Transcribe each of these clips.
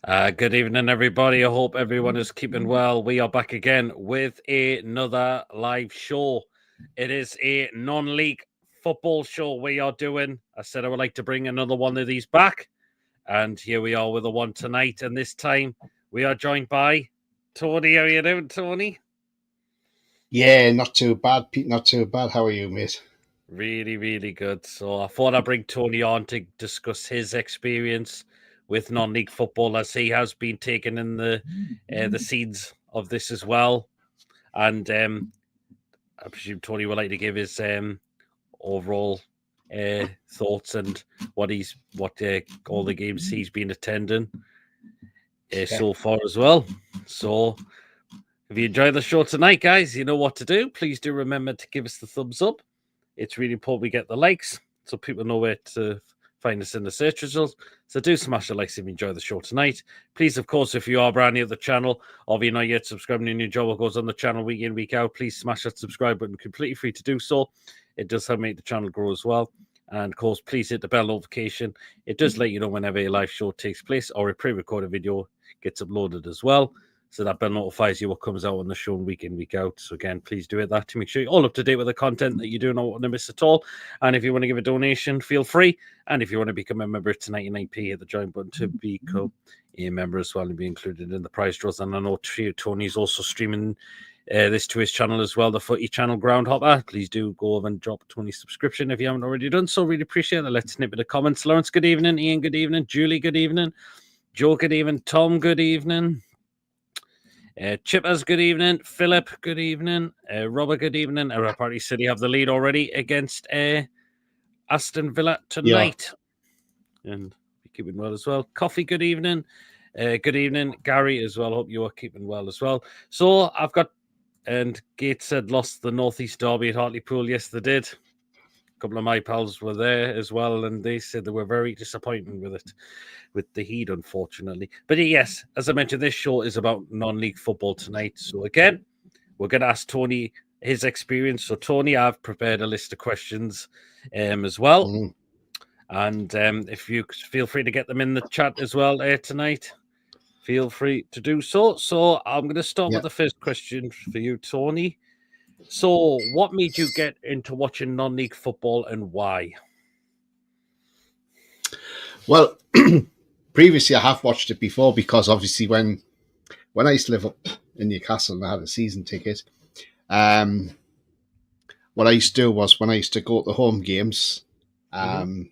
Good evening, everybody. I hope everyone is keeping well. We are back again with another live show. It is a non-league football show we are doing. I said I would like to bring another one of these back. And here we are with the one tonight. And this time we are joined by Tony. How are you doing, Tony? Yeah, not too bad, Pete. Not too bad. How are you, mate? Really, really good. So I thought I'd bring Tony on to discuss his experience with non-league football, as he has been taking in the seeds of this as well. And I presume Tony would like to give his overall thoughts and what all the games he's been attending so far as well. So if you enjoy the show tonight, guys, you know what to do. Please do remember to give us the thumbs up. It's really important we get the likes so people know where to find us in the search results. So do smash the likes if you enjoy the show tonight. Please, of course, if you are brand new to the channel or if you're not yet subscribing to new job what goes on the channel week in, week out, please smash that subscribe button. Completely free to do so. It does help make the channel grow as well. And, of course, please hit the bell notification. It does let you know whenever a live show takes place or a pre-recorded video gets uploaded as well. So that bell notifies you what comes out on the show week in, week out. So again, please do it that to make sure you're all up to date with the content that you do not want to miss at all. And if you want to give a donation, feel free. And if you want to become a member to 99p, hit the join button to become a member as well and be included in the prize draws. And I know Tony's also streaming this to his channel as well, the Footy channel Groundhopper. Please do go over and drop Tony's subscription if you haven't already done so. Really appreciate it. Let's snip in the comments. Lawrence, good evening. Ian, good evening. Julie, good evening. Joe, good evening. Tom, good evening. Chippers, good evening. Philip, good evening. Robert, good evening. Party City have the lead already against Aston Villa tonight. Yeah. And be keeping well as well. Coffee, good evening. Good evening. Gary as well. Hope you are keeping well as well. So I've got, and Gates said lost the Northeast Derby at Hartlepool. Yes, they did. A couple of my pals were there as well, and they said they were very disappointed with it, with the heat, unfortunately. But yes, as I mentioned, this show is about non-league football tonight. So again, we're going to ask Tony his experience. So Tony, I've prepared a list of questions as well. Mm. And if you feel free to get them in the chat as well tonight, feel free to do so. So I'm going to start with the first question for you, Tony. So, what made you get into watching non-league football and why? Well, previously I have watched it before because obviously when I used to live up in Newcastle and I had a season ticket, what I used to do was when I used to go to home games, and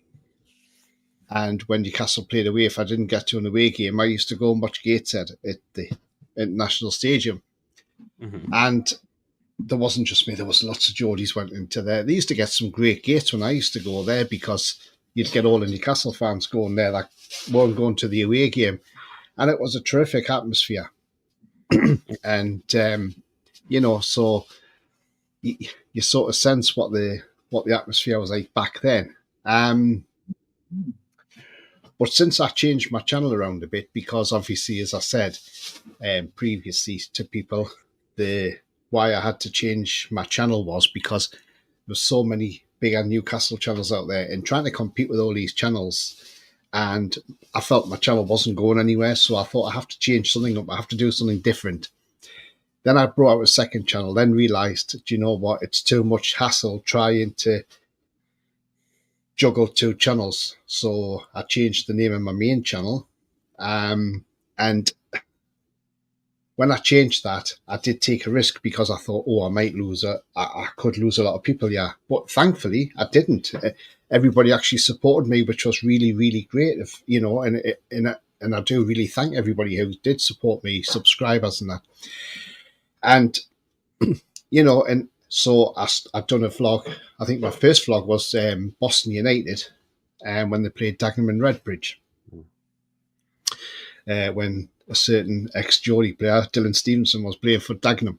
when Newcastle played away, if I didn't get to an away game, I used to go and watch Gateshead at the International Stadium. And there wasn't just me, there was lots of Geordies went into there. They used to get some great gates when I used to go there because you'd get all the Newcastle fans going there that weren't going to the away game. And it was a terrific atmosphere. And, so you sort of sense what the atmosphere was like back then. But since I changed my channel around a bit, because obviously, as I said previously to people, why I had to change my channel was because there were so many bigger Newcastle channels out there and trying to compete with all these channels. And I felt my channel wasn't going anywhere. So I thought I have to change something up. I have to do something different. Then I brought out a second channel, then realized, do you know what? It's too much hassle trying to juggle two channels. So I changed the name of my main channel. And when I changed that, I did take a risk because I thought, I might lose I could lose a lot of people, yeah. But thankfully, I didn't. Everybody actually supported me, which was really, really great. And I do really thank everybody who did support me, subscribers and that. And, and so I've done a vlog. I think my first vlog was Boston United when they played Dagenham and Redbridge. When a certain ex-Geordie player, Dylan Stevenson, was playing for Dagenham.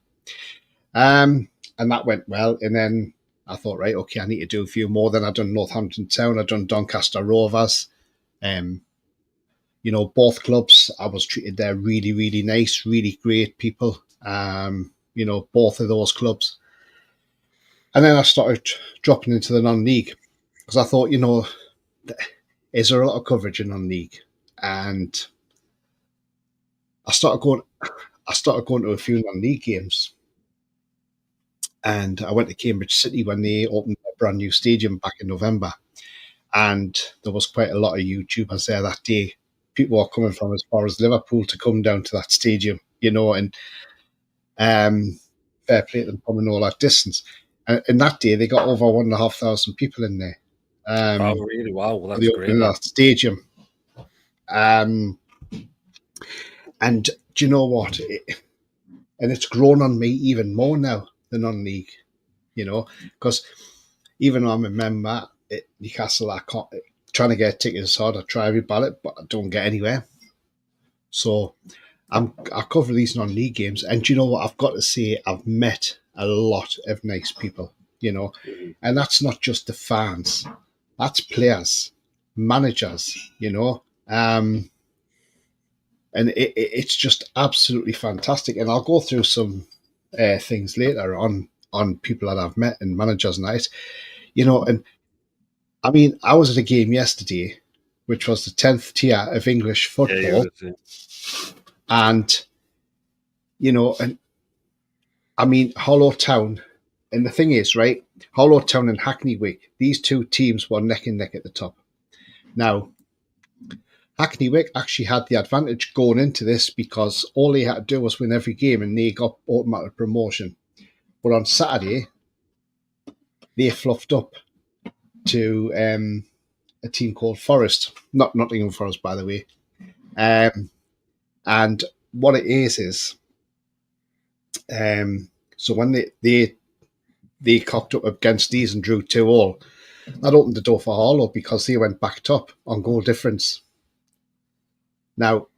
And that went well. And then I thought, right, okay, I need to do a few more. Then I've done Northampton Town, I've done Doncaster Rovers. Both clubs, I was treated there really, really nice, really great people. Both of those clubs. And then I started dropping into the non-league because I thought, is there a lot of coverage in non-league? And I started going to a few non-league games, and I went to Cambridge City when they opened a brand new stadium back in November, and there was quite a lot of YouTubers there that day. People were coming from as far as Liverpool to come down to that stadium, and fair play to them coming all that distance. And that day, they got over 1,500 people in there. Oh, really? Wow, well, For the that's great. opening of that stadium. And do you know what? And it's grown on me even more now, the non-league, because even though I'm a member at Newcastle, I can't, trying to get tickets hard. I try every ballot, but I don't get anywhere. So I cover these non-league games, and do you know what? I've got to say, I've met a lot of nice people, and that's not just the fans, that's players, managers, and it's just absolutely fantastic. And I'll go through some things later on people that I've met and managers and that, and I mean, I was at a game yesterday, which was the 10th tier of English football. Yeah. And, and I mean, Hollow Town, and the thing is, right, Hollow Town and Hackney Wick, these two teams were neck and neck at the top. Now, Hackney Wick actually had the advantage going into this because all they had to do was win every game and they got automatic promotion. But on Saturday, they fluffed up to a team called Forest, not Nottingham Forest, by the way. And what it is, so when they cocked up against these and drew 2-2, that opened the door for Harlow because they went back top on goal difference. Now,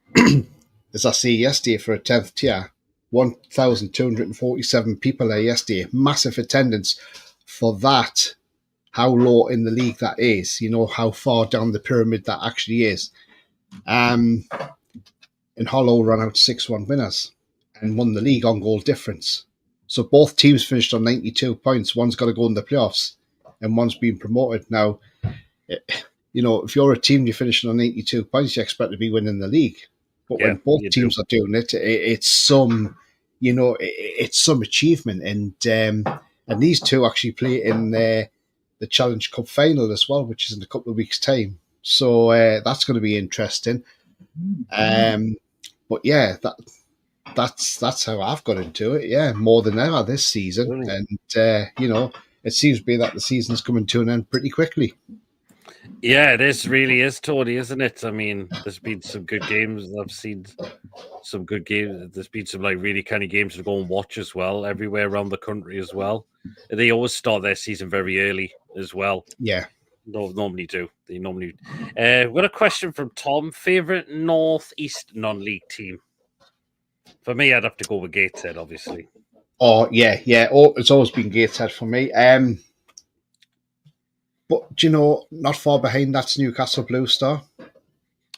as I say yesterday, for a 10th tier, 1,247 people there yesterday, massive attendance for that. How low in the league that is, how far down the pyramid that actually is. And Hollow ran out 6-1 winners and won the league on goal difference. So both teams finished on 92 points. One's got to go in the playoffs and one's been promoted. Now, if you're a team, you're finishing on 82 points, you expect to be winning the league. But when both teams are doing it, it's some, it's some achievement. And these two actually play in the Challenge Cup final as well, which is in a couple of weeks' time. So that's going to be interesting. But yeah, that's how I've got into it. Yeah, more than ever this season. Brilliant. And it seems to be that the season's coming to an end pretty quickly. Yeah, it really is, Tony, isn't it? I mean, there's been some good games. I've seen some good games. There's been some really kind of games to go and watch as well, everywhere around the country as well. They always start their season very early as well. Yeah. Normally do. They normally. We've got a question from Tom. Favorite Northeast non-league team? For me, I'd have to go with Gateshead, obviously. Oh yeah. Oh, it's always been Gateshead for me. But not far behind that's Newcastle Blue Star,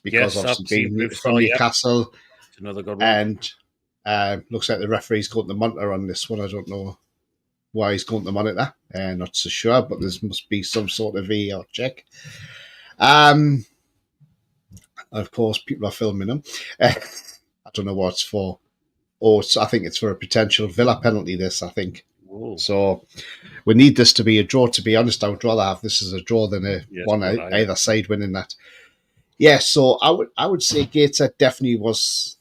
because obviously being from Newcastle, another good one. And looks like the referee's going to monitor on this one. I don't know why he's going to monitor. Not so sure, but there must be some sort of VAR check. Of course, people are filming them. I don't know what it's for. I think it's for a potential Villa penalty. This, I think. Whoa. So we need this to be a draw. To be honest, I would rather have this as a draw than either side winning that. Yeah, so I would say Gateshead definitely was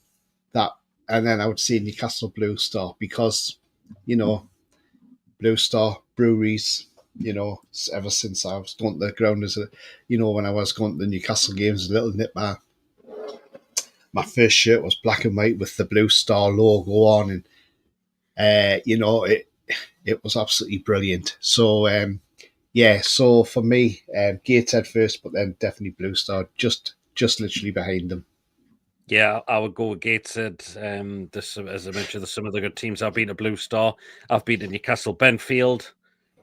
that, and then I would say Newcastle Blue Star because Blue Star breweries. Ever since I was going to the ground when I was going to the Newcastle games, a little nip my first shirt was black and white with the Blue Star logo on, and it was absolutely brilliant. So so for me, Gateshead first, but then definitely Blue Star, just literally behind them. Yeah, I would go with Gateshead. As I mentioned, there's some of the good teams. I've been to Blue Star. I've been to Newcastle Benfield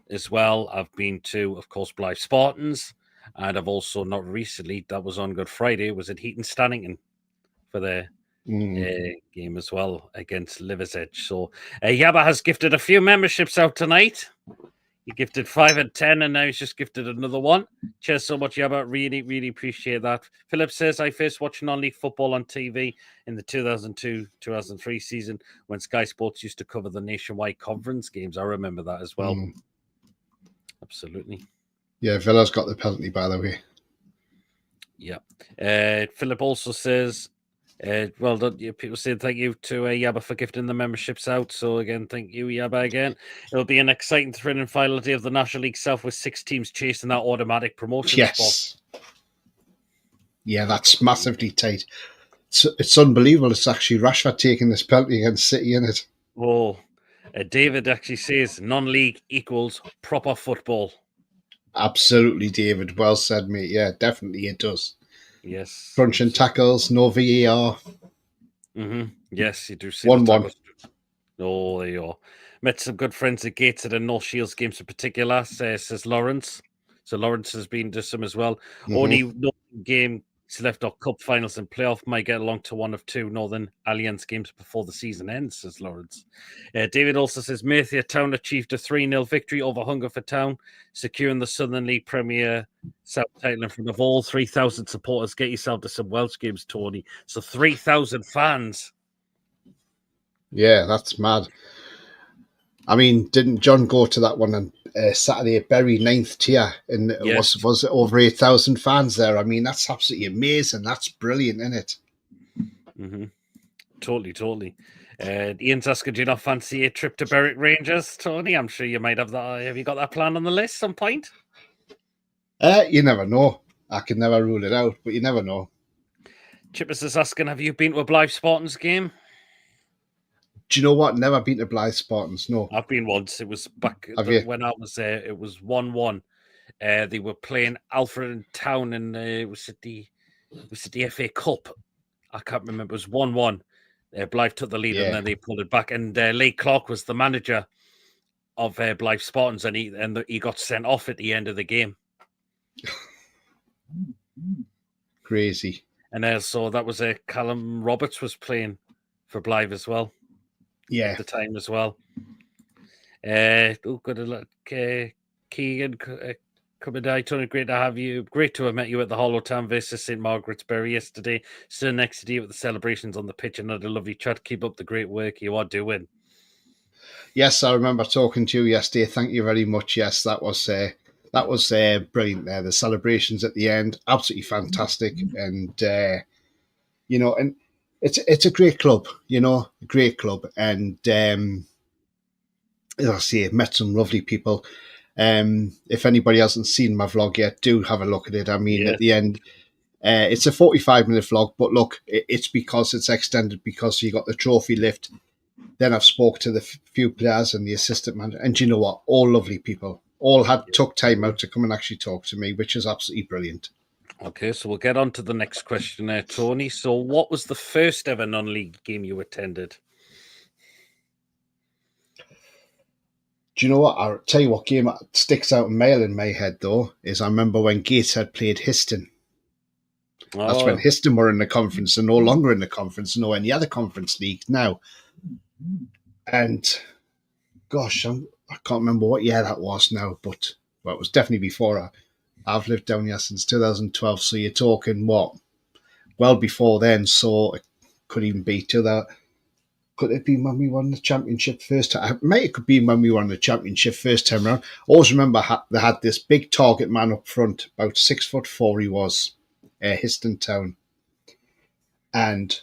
as well. I've been to, of course, Blythe Spartans, and I've also not recently. That was on Good Friday. Was at Heaton Stannington for their game as well against Liversedge. So Yaba has gifted a few memberships out tonight. He gifted 5 and 10, and now he's just gifted another one. Cheers so much, Yabba. Really, really appreciate that. Philip says, I first watched non-league football on TV in the 2002-2003 season when Sky Sports used to cover the nationwide conference games. I remember that as well. Absolutely. Yeah, Villa's got the penalty, by the way. Yeah. Philip also says, well done. People saying thank you to Yabba for gifting the memberships out. So again, thank you, Yabba, again. It'll be an exciting, thrilling final day of the National League South with 6 teams chasing that automatic promotion spot. Yeah, that's massively tight. It's unbelievable. It's actually Rashford taking this penalty against City in it. Oh, David actually says non-league equals proper football. Absolutely, David. Well said, mate. Yeah, definitely it does. Yes. Crunching tackles, no VAR. Yes, you do see 1-1. Oh, there you are. Met some good friends at Gateshead and North Shields games in particular, says Lawrence. So Lawrence has been to some as well. Only no game left our cup finals and playoff. Might get along to one of 2 Northern Alliance games before the season ends, says Lawrence. David also says Merthyr Town achieved a 3-0 victory over Hungerford Town, securing the Southern League Premier South title in front of all 3,000 supporters. Get yourself to some Welsh games, Tony. So 3,000 fans. Yeah, that's mad. I mean, didn't John go to that one on Saturday at Bury, 9th tier, and was it over 8,000 fans there? I mean, that's absolutely amazing. That's brilliant, isn't it? Totally. Ian's asking, do you not fancy a trip to Berwick Rangers, Tony? I'm sure you might have that. Have you got that plan on the list some point? You never know. I can never rule it out, but you never know. Chippers is asking, have you been to a Blythe Spartans game? Do you know what? Never been to Blythe Spartans, no. I've been once. It was back when I was there. It was 1-1. They were playing Alfred Town, and it was at the FA Cup. I can't remember. It was 1-1. Blythe took the lead, and then they pulled it back. And Lee Clark was the manager of Blythe Spartans, and he got sent off at the end of the game. Crazy. And so that was Callum Roberts was playing for Blythe as well. Yeah, at the time as well. Good luck, Keegan. Coming down, Tony. Great to have you. Great to have met you at the Hollow Town versus St Margaret's Bury yesterday. Still next to you with the celebrations on the pitch. Another lovely chat. Keep up the great work you are doing. Yes, I remember talking to you yesterday. Thank you very much. Yes, that was brilliant. There, the celebrations at the end, absolutely fantastic, and and it's a great club, a great club, and as I say, met some lovely people. If anybody hasn't seen my vlog yet, do have a look at it. I mean, at the end, it's a 45-minute vlog, but look, it's because it's extended because you got the trophy lift. Then I've spoke to the few players and the assistant manager, and you know what? All lovely people. All took time out to come and actually talk to me, which is absolutely brilliant. Okay, so we'll get on to the next question there, Tony. So what was the first ever non-league game you attended? Do you know what? I'll tell you what game that sticks out in my head, though, is I remember when Gateshead played Histon. That's when Histon were in the conference and no longer in the conference, no any other conference league now. And, gosh, I can't remember what year that was now, but it was definitely before. I've lived down here since 2012, so you're talking, what, well before then, so it could even be to that. Could it be when we won the championship first time? It might have been when we won the championship first time around. I always remember they had this big target man up front, about 6'4" he was, Histon Town. And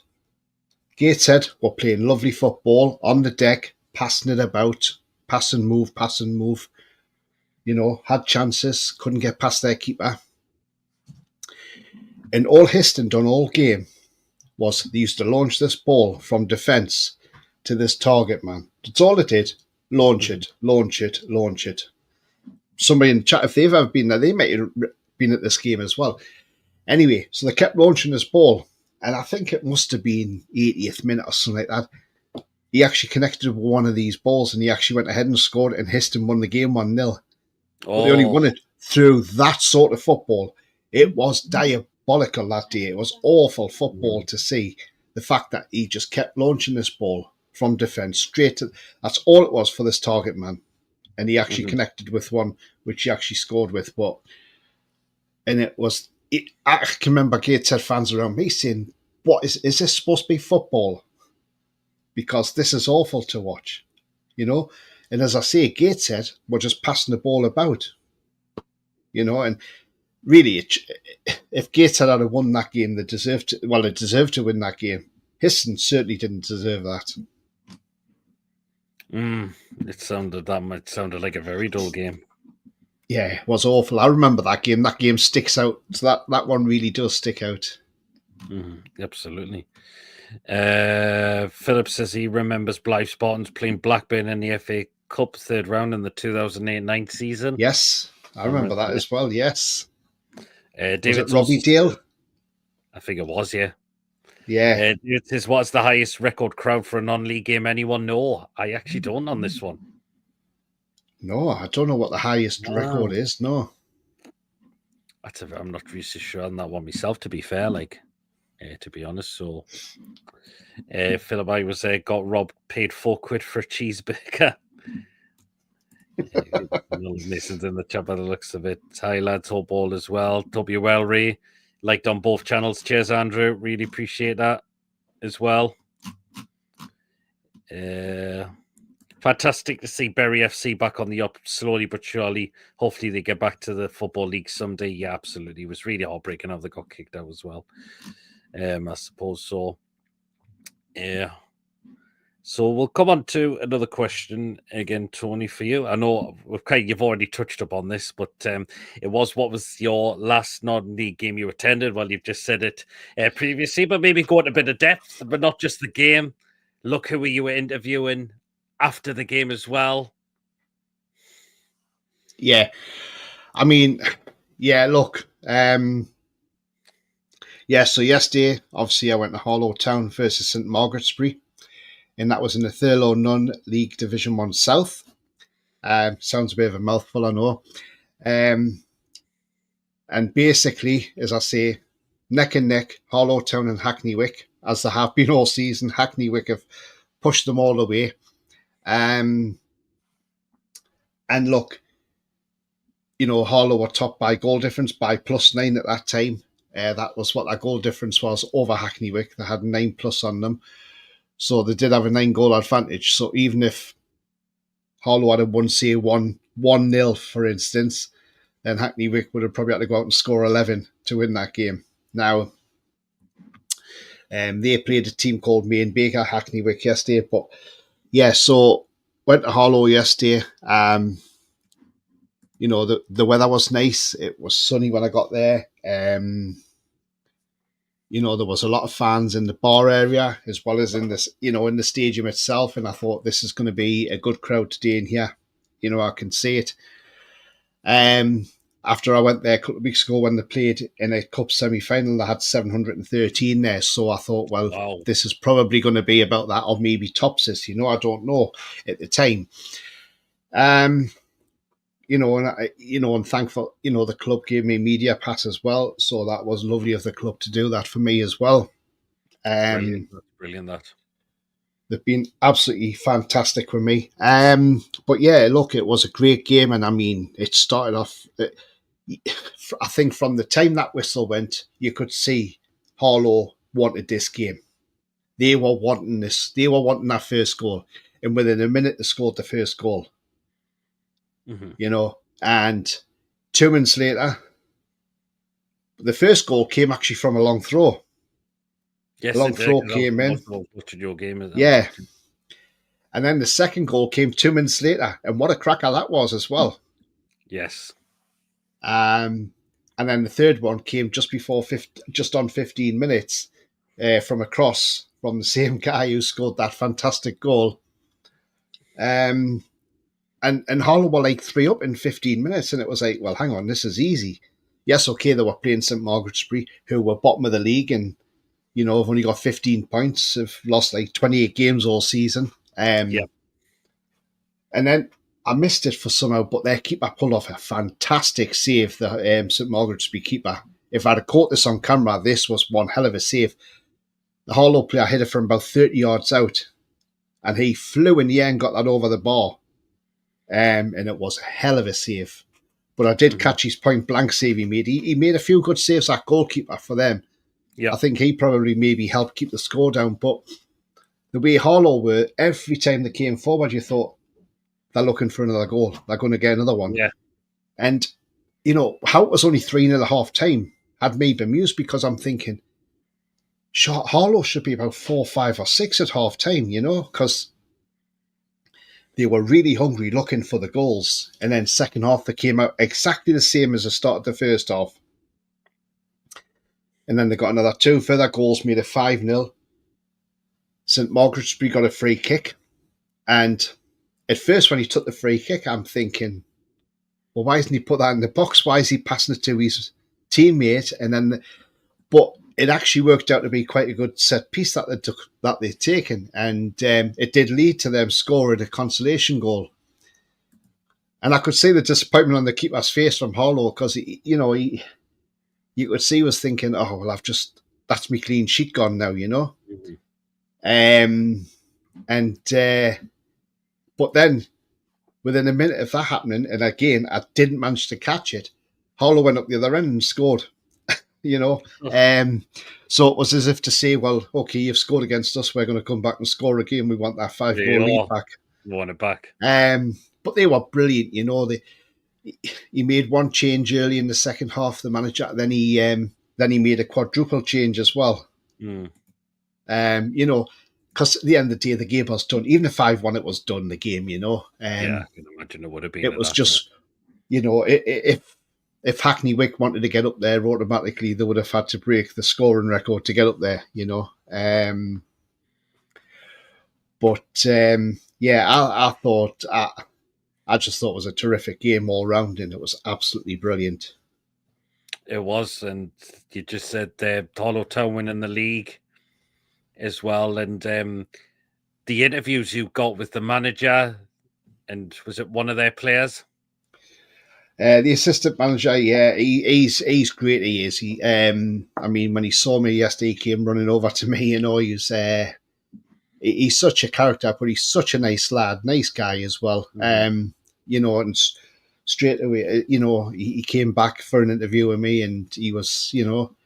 Gateshead were playing lovely football on the deck, passing it about, pass and move. Had chances, couldn't get past their keeper. And all Histon done all game was they used to launch this ball from defence to this target man. That's all it did. Launch it. Somebody in the chat, if they've ever been there, they might have been at this game as well. Anyway, so they kept launching this ball, and I think it must have been 80th minute or something like that. He actually connected with one of these balls, and he actually went ahead and scored, and Histon won the game 1-0. But they only won it through that sort of football. It was diabolical that day. It was awful football to see. The fact that he just kept launching this ball from defence straight to... That's all it was for this target man. and he actually connected with one which he actually scored with. And it was, I can remember Gateshead fans around me saying, "What is this supposed to be football? Because this is awful to watch, you know." And as I say, Gateshead were just passing the ball about, and really, if Gateshead had won that game, they deserved to win that game. Histon certainly didn't deserve that. It sounded like a very dull game. Yeah, it was awful. I remember that game. That game sticks out. So that one really does stick out. Absolutely. Philip says he remembers Blythe Spartans playing Blackburn in the FA Cup third round in the 2008-9 season. Yes, I remember that as well. Yes. David was it Robbie Dale? I think it was, yeah. Yeah. David says, what's the highest record crowd for a non-league game? Anyone know? I actually don't on this one. No, I don't know what the highest record is. No. I'm not really sure on that one myself, to be fair, to be honest. So, Philip, I was got robbed, paid £4 for a cheeseburger. Mason's in the chat by the looks of it. Hi, lads. Hope all as well. W. Ray, liked on both channels. Cheers, Andrew. Really appreciate that as well. Fantastic to see Bury FC back on the up slowly but surely. Hopefully they get back to the Football League someday. Yeah, absolutely. It was really heartbreaking how they got kicked out as well. I suppose so. Yeah. So we'll come on to another question again, Tony, for you. I know you've already touched upon this, but what was your last non-league game you attended? Well, you've just said it previously, but maybe go into a bit of depth, but not just the game. Look who you were interviewing after the game as well. Yeah. I mean, yeah, look. So yesterday, obviously, I went to Harlow Town versus St Margaret's-Bury, and that was in the Thurlow Non-League Division 1 South. Sounds a bit of a mouthful, I know. And basically, as I say, neck and neck, Harlow Town and Hackney Wick, as they have been all season. Hackney Wick have pushed them all away. And look, Harlow were topped by goal difference by +9 at that time. That was what that goal difference was over Hackney Wick. They had 9+ on them. So they did have a 9-goal advantage. So even if Harlow had won, say, 1-0, for instance, then Hackney Wick would have probably had to go out and score 11 to win that game. Now, they played a team called Main Baker, Hackney Wick, yesterday. But, yeah, so went to Harlow yesterday. The weather was nice. It was sunny when I got there. There was a lot of fans in the bar area as well as in this, in the stadium itself. And I thought this is going to be a good crowd today in here. I can see it. After I went there a couple of weeks ago when they played in a cup semi-final, they had 713 there. So I thought, well, wow, this is probably going to be about that, or maybe tops this. I don't know at the time. And thankful, the club gave me media pass as well. So that was lovely of the club to do that for me as well. Brilliant that. They've been absolutely fantastic with me. But yeah, look, it was a great game. And I mean, it started off, I think from the time that whistle went, you could see Harlow wanted this game. They were wanting this. They were wanting that first goal. And within a minute, they scored the first goal. And 2 minutes later, the first goal came actually from a long throw. Yes, a long throw came in. Your game, yeah. And then the second goal came 2 minutes later. And what a cracker that was as well. Yes. And then the third one came just on 15 minutes from a cross from the same guy who scored that fantastic goal. And Harlow were like 3 up in 15 minutes, and it was like, well, hang on, this is easy. Yes, okay, they were playing St Margaret's-Bury, who were bottom of the league, and have only got 15 points, have lost like 28 games all season. And then I missed it for somehow, but their keeper pulled off a fantastic save, the St Margaret's-Bury keeper. If I'd have caught this on camera, this was one hell of a save. The Harlow player hit it from about 30 yards out, and he flew in the air and got that over the bar. and it was a hell of a save. But I did catch his point blank save he made. He made a few good saves, that goalkeeper, for them. Yeah. I think he probably maybe helped keep the score down. But the way Harlow were, every time they came forward, you thought, they're looking for another goal. They're going to get another one. Yeah. And, you know, how it was only 3-0 at half time had me bemused, because I'm thinking, Harlow should be about 4, 5 or 6 at half time, you know, because they were really hungry looking for the goals. And then second half, they came out exactly the same as the start of the first half. And then they got another 2 further goals, made it 5-0. St Margaret's got a free kick. And at first, when he took the free kick, I'm thinking, well, why hasn't he put that in the box? Why is he passing it to his teammate? And then, but it actually worked out to be quite a good set piece that they'd taken, and it did lead to them scoring a consolation goal. And I could see the disappointment on the keeper's face from Harlow, because you could see he was thinking, "Oh well, that's me clean sheet gone now," you know. But then within a minute of that happening, and again I didn't manage to catch it, Harlow went up the other end and scored. You know, so it was as if to say, well, okay, you've scored against us, we're going to come back and score again. We want that 5-goal lead back. We want it back. But they were brilliant, you know. He made one change early in the second half, the manager. Then he made a quadruple change as well. You know, because at the end of the day, the game was done. Even if 5-1, it was done, the game, you know. Yeah, I can imagine it would have been. It was just, you know, if Hackney Wick wanted to get up there, automatically they would have had to break the scoring record to get up there, you know. Yeah, I just thought it was a terrific game all round, and it was absolutely brilliant. It was, and you just said Harlow Town winning the league as well, and the interviews you got with the manager, and was it one of their players? The assistant manager, yeah, he's great. He is. I mean, when he saw me yesterday, he came running over to me. You know, he's such a character, but he's such a nice lad, nice guy as well. You know, and straight away, you know, he came back for an interview with me, and he was, you know,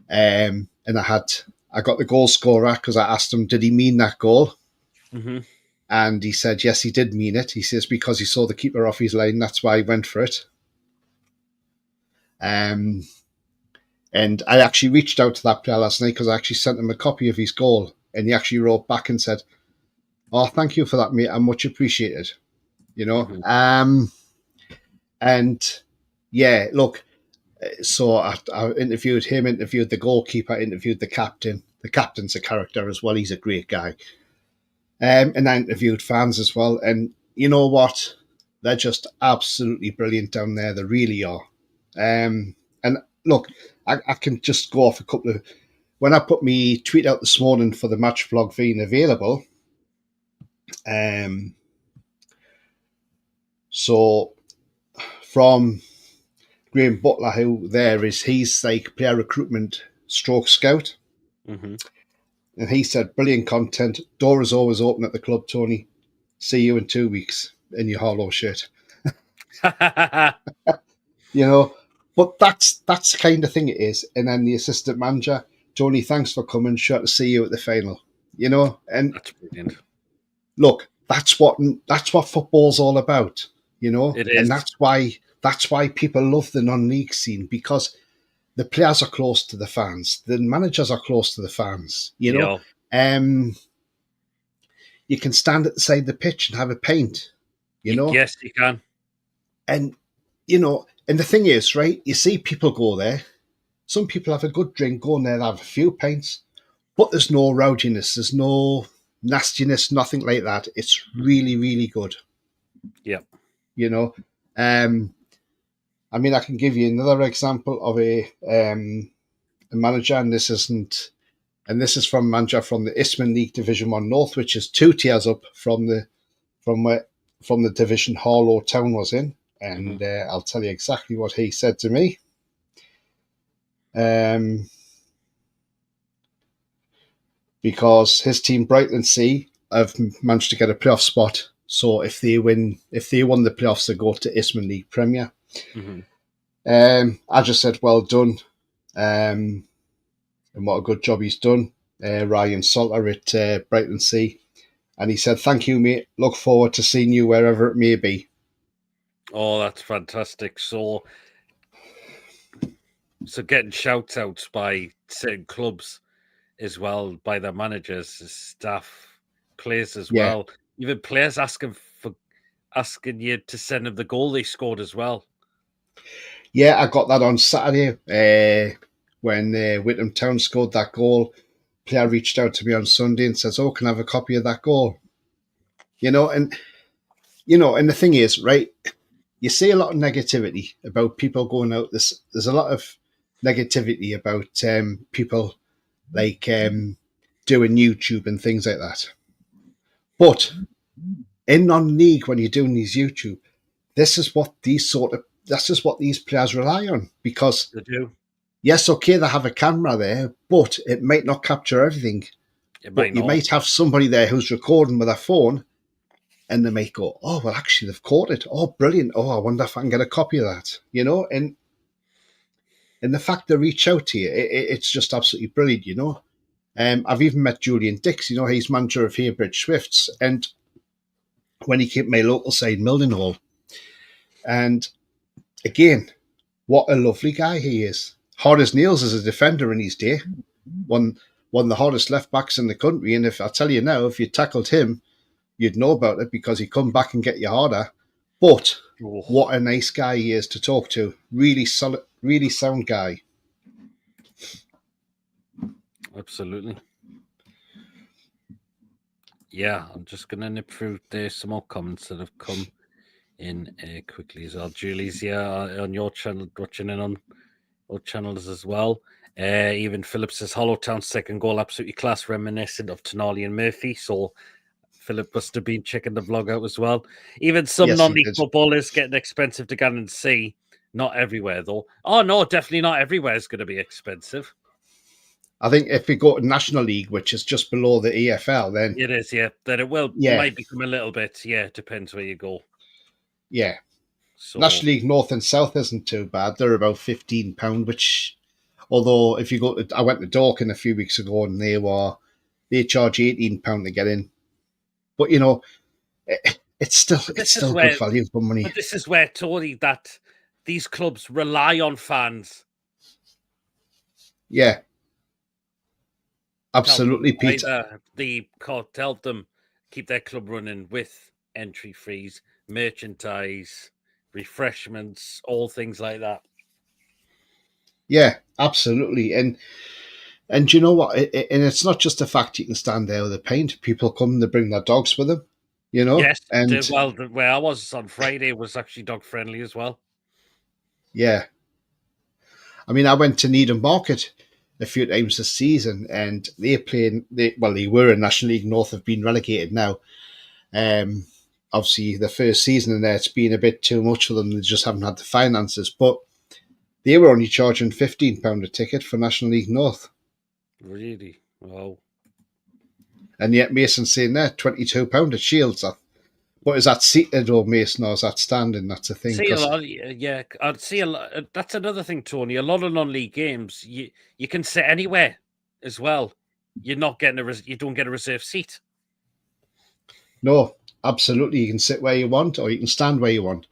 and I got the goal scorer because I asked him, did he mean that goal? And he said, yes, he did mean it. He says, because he saw the keeper off his line, that's why he went for it. And I actually reached out to that player last night, because I actually sent him a copy of his goal, and he actually wrote back and said, oh, thank you for that, mate. I'm much appreciated. You know? And yeah, look, so I interviewed him, interviewed the goalkeeper, interviewed the captain. The captain's a character as well. He's a great guy. And I interviewed fans as well. And you know what? They're just absolutely brilliant down there. They really are. And look, I can just go off a couple of... When I put my tweet out this morning for the match vlog being available, so from Graham Butler, who there is, he's like player recruitment stroke scout. And he said, brilliant content. Door is always open at the club, Tony. See you in 2 weeks in your Harlow shirt. You know, but that's the kind of thing it is. And then the assistant manager, Tony, thanks for coming. Sure to see you at the final. You know, and that's brilliant. Look, that's what football's all about. You know, it is. And that's why people love the non-league scene, because the players are close to the fans. The managers are close to the fans. You know, you can stand at the side of the pitch and have a pint. You know, yes, you can. And you know, and the thing is, right? You see people go there. Some people have a good drink, go in there, have a few pints, but there's no rowdiness, there's no nastiness, nothing like that. It's really, really good. Yeah. You know, I mean, I can give you another example of a manager, and this is from a manager from the Isthmian League Division 1 North, which is 2 tiers up from the division Harlow Town was in. And I'll tell you exactly what he said to me. Because his team, Brightland Sea, have managed to get a playoff spot So if they won the playoffs, they go to Isthmian League Premier. Mhm. I just said, well done, and what a good job he's done. Ryan Salter at Brighton Sea. And he said, thank you, mate. Look forward to seeing you wherever it may be. Oh, that's fantastic. So getting shout outs by certain clubs as well, by their managers, staff, players as Yeah. well. Even players asking you to send them the goal they scored as well. Yeah, I got that on Saturday when Whittam Town scored that goal. Player reached out to me on Sunday and says, "Oh, can I have a copy of that goal?" And the thing is, right? You see a lot of negativity about people going out. There's a lot of negativity about people like doing YouTube and things like that. But in non-league, when you're doing these YouTube, this is what these players rely on, because They do. yes, okay, they have a camera there, but it might not capture everything. It But might you not. might have somebody there who's recording with a phone, and they might go, "Oh, well, actually, they've caught it. Oh, brilliant. Oh, I wonder if I can get a copy of that." And the fact they reach out to you, it's just absolutely brilliant. I've even met Julian Dix. He's manager of Heybridge Swifts, and when he came to my local side, Mildenhall, and again, what a lovely guy he is. Hard as nails as a defender in his day. One of the hardest left backs in the country. And if I tell you now, if you tackled him, you'd know about it, because he'd come back and get you harder. But what a nice guy he is to talk to. Really solid, really sound guy. Absolutely. Yeah, I'm just going to nip through there some more comments that have come in quickly as well. Julie's on your channel, watching in on our channels as well. Even Philip says Hollowtown's second goal absolutely class, reminiscent of Tonali and Murphy. So Philip must have been checking the vlog out as well. Even some Yes, non-league footballers getting expensive to go and see. Not everywhere though. Oh no, definitely not everywhere is going to be expensive. I think if we go to National League, which is just below the EFL, then it is, yeah. Then it will might become a little bit, yeah. Depends where you go. Yeah. So National League North and South isn't too bad. They're about £15, which, although if you go I went to Dorking a few weeks ago and they charge £18 to get in. But it's still good value for money. But this is where, Tony, that these clubs rely on fans. Yeah. Absolutely, Peter. The court tell them keep their club running with entry fees, merchandise, refreshments, all things like that. Yeah, absolutely. And you know what? And it's not just the fact you can stand there with a pint. People come, they bring their dogs with them. Yes, and where I was on Friday was actually dog friendly as well. Yeah. I mean, I went to Needham Market a few times this season, and they were in National League North, have been relegated now. Obviously, the first season in there, it's been a bit too much for them. They just haven't had the finances. But they were only charging £15 a ticket for National League North. Really? Wow. And yet Mason's saying there, £22 at Shields. But is that seated or Mason, or is that standing? That's a thing. See a lot, yeah. I'd see a lot. That's another thing, Tony. A lot of non-league games, you can sit anywhere as well. You're not getting you don't get a reserved seat. No, absolutely. You can sit where you want, or you can stand where you want.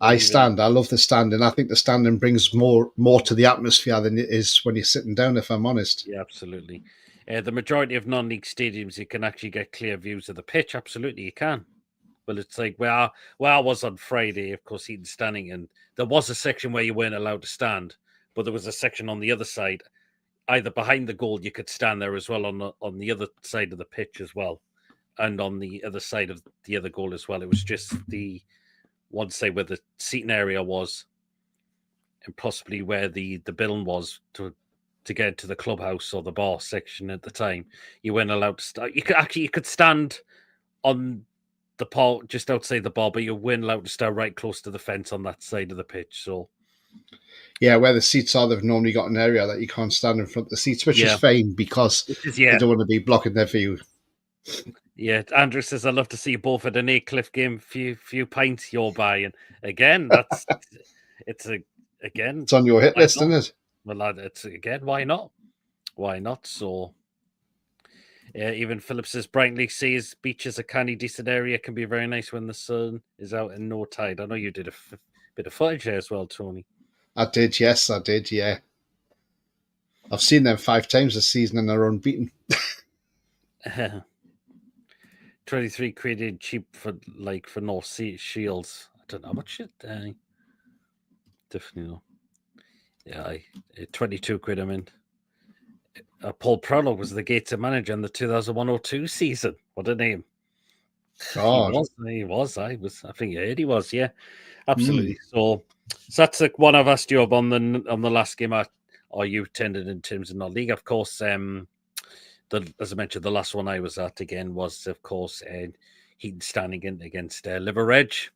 I stand. I love the standing. I think the standing brings more to the atmosphere than it is when you're sitting down, if I'm honest. Yeah, absolutely. The majority of non-league stadiums, you can actually get clear views of the pitch. Absolutely, you can. Well, it's like where I was on Friday, of course, Eaton standing, and there was a section where you weren't allowed to stand, but there was a section on the other side, either behind the goal, you could stand there as well on the other side of the pitch as well, and on the other side of the other goal as well. It was just the one side where the seating area was, and possibly where the building was to get to the clubhouse or the bar section at the time. You weren't allowed to stand. You could stand on the bar just outside the bar, but you weren't allowed to stand right close to the fence on that side of the pitch. So yeah, where the seats are, they've normally got an area that you can't stand in front of the seats, which is fine because they don't want to be blocking their view. Yeah, Andrew says, I'd love to see you both at an Cliff game. Few pints you're buying. Again, again, It's on your hit why list, not? isn't it? Well, it's again, why not? Why not? So, even Philip says, Brighton sees beaches a canny decent area can be very nice when the sun is out and no tide. I know you did a bit of footage there as well, Tony. I did, yes, I did, yeah. I've seen them 5 times this season and they're unbeaten. 23 quid cheap for North Sea Shields. I don't know how much it. Definitely not. Yeah, 22 quid. I mean, Paul Proudlock was the Gator manager in the 2001-02 season. What a name! God. He was. I think you heard he was. Yeah, absolutely. So that's the one I've asked you up on the last game. Or you attended in terms of non-league, of course. As I mentioned, the last one I was at again was, of course, Heaton standing in against Liver Edge.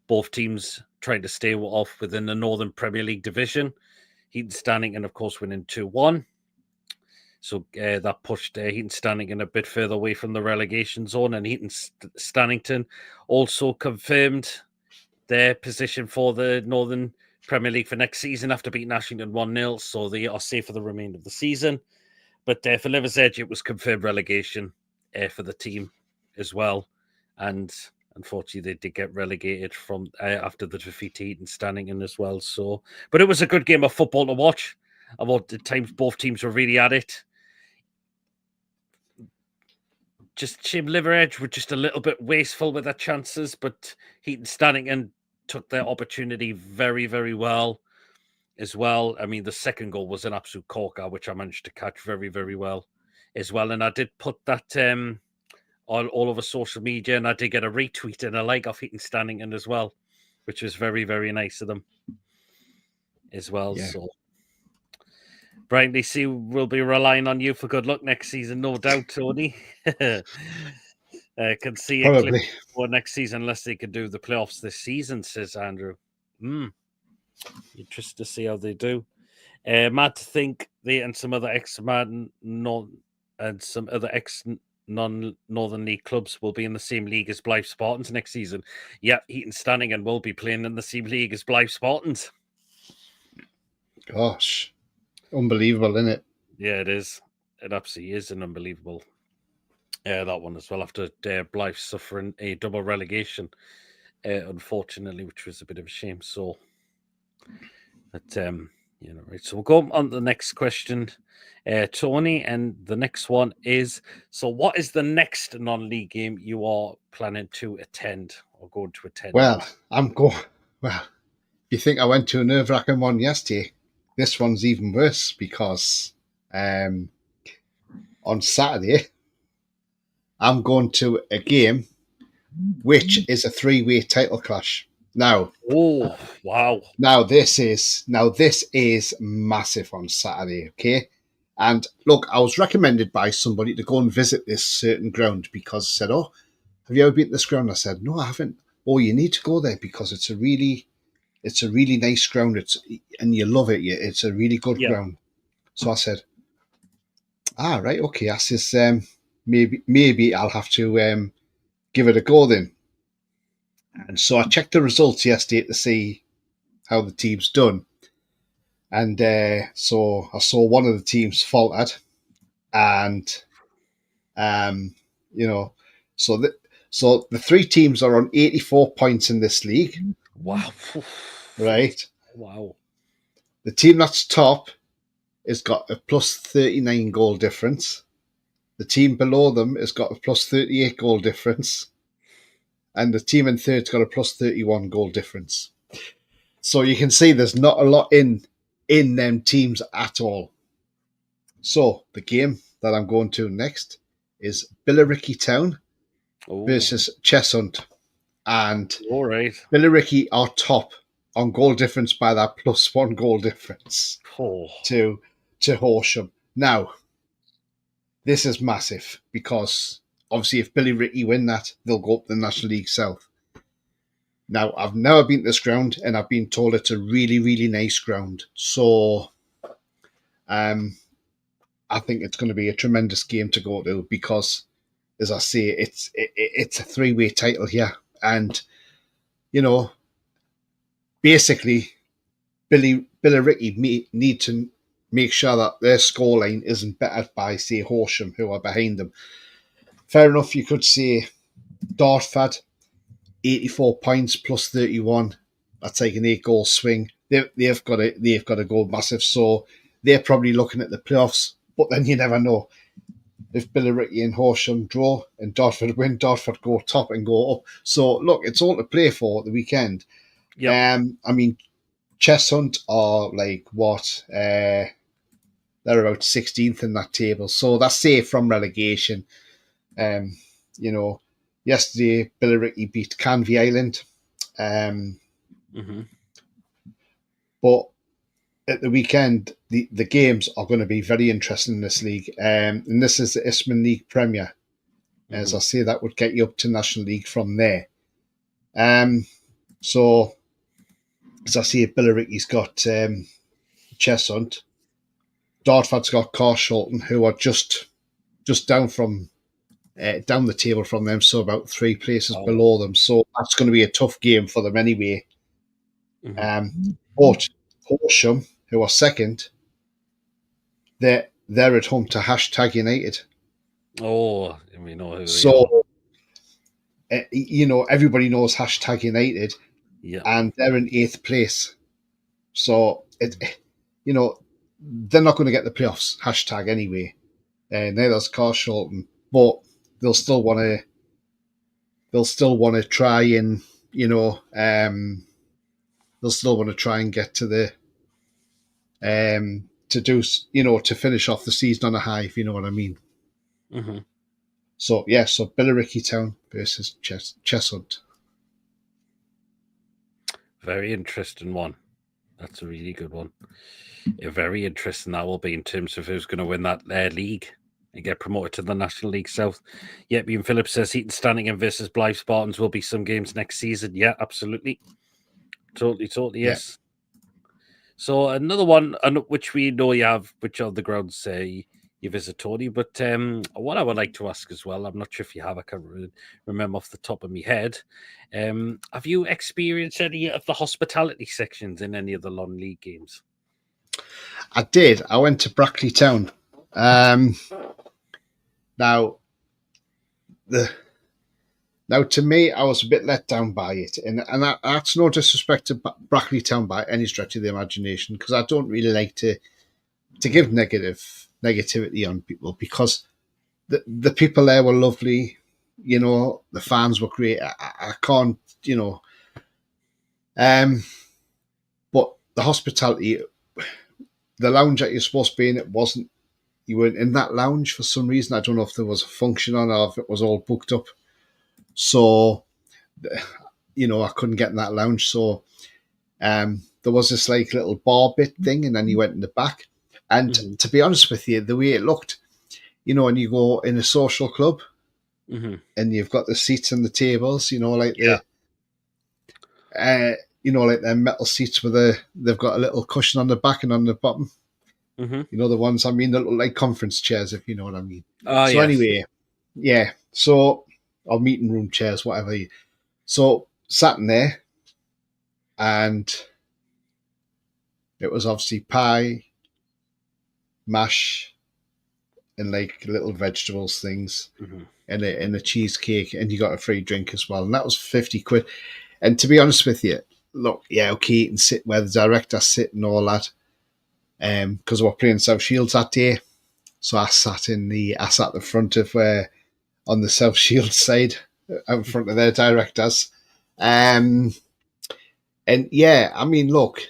Both teams trying to stay off within the Northern Premier League division. Heaton standing in, of course, winning 2-1. So that pushed Heaton Stannington a bit further away from the relegation zone, and Heaton Stannington also confirmed their position for the Northern Premier League for next season after beating Ashington 1-0, so they are safe for the remainder of the season. But for Liver's Edge, it was confirmed relegation for the team as well, and unfortunately they did get relegated from after the defeat to Heaton Stannington as well. So, but it was a good game of football to watch. I thought at times both teams were really at it. Just Liver Edge were just a little bit wasteful with their chances, but Heaton Stannington took their opportunity very, very well as well. I mean, the second goal was an absolute corker, which I managed to catch very, very well as well. And I did put that all over social media, and I did get a retweet and a like off Heaton Stannington as well, which was very, very nice of them as well. Yeah. So Brighton DC will be relying on you for good luck next season, no doubt, Tony. Can see a clip for next season unless they can do the playoffs this season, says Andrew. Interested to see how they do. Mad to think they and some other non-Northern League clubs will be in the same league as Blythe Spartans next season. Yeah, Heaton Stannington will be playing in the same league as Blythe Spartans. Gosh. Unbelievable, isn't it? Yeah, it is. It absolutely is an unbelievable that one as well, after Blythe suffering a double relegation, unfortunately, which was a bit of a shame. So, but right. So we'll go on to the next question, Tony, and the next one is: so, what is the next non-league game you are planning to attend or going to attend? Well, Well, you think I went to a nerve-wracking one yesterday? This one's even worse because on Saturday I'm going to a game which is a 3-way title clash. Now, oh wow! Now this is massive on Saturday, okay? And look, I was recommended by somebody to go and visit this certain ground because I said, "Oh, have you ever been to this ground?" I said, "No, I haven't." "Oh, you need to go there because it's a really nice ground. And you love it. It's a really good ground." So I said, right, okay. I says, maybe I'll have to give it a go then. And so I checked the results yesterday to see how the team's done. And so I saw one of the teams faltered. And, so the 3 teams are on 84 points in this league. Wow. Right? Wow. The team that's top has got a plus 39 goal difference. The team below them has got a plus 38 goal difference. And the team in third's got a plus 31 goal difference. So you can see there's not a lot in them teams at all. So the game that I'm going to next is Billericay Town versus Cheshunt. And Billericay are top on goal difference by that plus 1 goal difference to Horsham. Now, this is massive because obviously if Billericay win that, they'll go up the National League South. Now, I've never been to this ground and I've been told it's a really, really nice ground. So I think it's going to be a tremendous game to go to because as I say, it's a three-way title here, and basically, Billericay need to make sure that their scoreline isn't bettered by, say, Horsham, who are behind them. Fair enough, you could say Dartford, 84 points plus 31. That's like an 8-goal swing. They've got to go massive. So they're probably looking at the playoffs. But then you never know. If Billericay and Horsham draw and Dartford win, Dartford go top and go up. So look, it's all to play for at the weekend. Yeah. I mean, Cheshunt are like what? They're about 16th in that table. So that's safe from relegation. Yesterday Billericay beat Canvey Island. But at the weekend, the games are going to be very interesting in this league. And this is the Isthmian League Premier. As I say, that would get you up to National League from there. So, as I say, Billericay's got Cheshunt. Dartford's got Carshalton, who are just down from down the table from them, so about 3 places below them. So that's going to be a tough game for them anyway. But Horsham, who are second, they're at home to #United. Oh, we know who so everybody knows #United, and they're in 8th place. So they're not going to get the playoffs # anyway. Neither's Carshalton, but they'll still want to try and they'll still want to try and get to the to finish off the season on a high, if you know what I mean. So Billericay Town versus Cheshunt. Very interesting one. That's a really good one. Very interesting that will be in terms of who's going to win that league and get promoted to the National League South. Yep, Ian Phillips says Heaton Stanningham versus Blythe Spartans will be some games next season. Yeah, absolutely. Totally, yes. So another one, which we know you have, which on the grounds say you visit Tony, but what I would like to ask as well, I'm not sure if you have, I can't remember off the top of my head. Have you experienced any of the hospitality sections in any of the non-league games? I did. I went to Brackley Town. Now, to me, I was a bit let down by it, and that's no disrespect to Brackley Town by any stretch of the imagination, because I don't really like to give negativity on people, because the people there were lovely, the fans were great. I can't, but the hospitality, the lounge that you're supposed to be in, you weren't in that lounge for some reason. I don't know if there was a function on or if it was all booked up. So, I couldn't get in that lounge. So, there was this like little bar bit thing, and then you went in the back. And to be honest with you, the way it looked, when you go in a social club, and you've got the seats and the tables, like like their metal seats they've got a little cushion on the back and on the bottom. The ones that look like conference chairs, if you know what I mean. Anyway, or meeting room chairs, whatever. So sat in there, and it was obviously pie, mash, and like little vegetables things, and a cheesecake, and you got a free drink as well, and that was 50 quid. And to be honest with you, look, okay, you can sit where the directors sit and all that, because we're playing South Shields that day. So I sat the front of on the South Shields side, out in front of their directors. And yeah, look,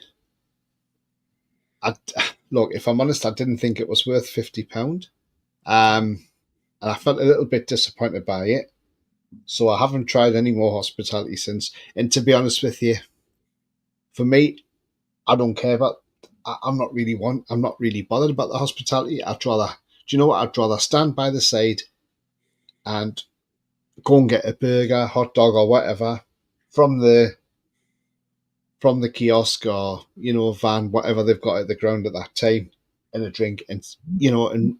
if I'm honest, I didn't think it was worth £50. And I felt a little bit disappointed by it. So I haven't tried any more hospitality since. And to be honest with you, for me, I don't care about. I'm not really bothered about the hospitality. I'd rather stand by the side and go and get a burger, hot dog, or whatever from the kiosk or van, whatever they've got at the ground at that time, and a drink, and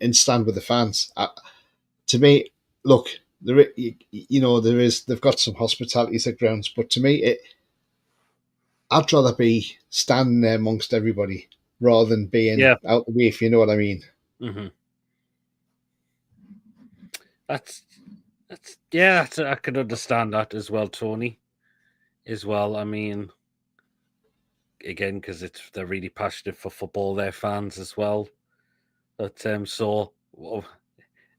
and stand with the fans. To me, look, they've got some hospitalities at grounds, but to me, I'd rather be standing there amongst everybody rather than being out the way, if you know what I mean. Mm-hmm. I can understand that as well, Tony. As well, I mean, again, because they're really passionate for football, their fans as well. But so are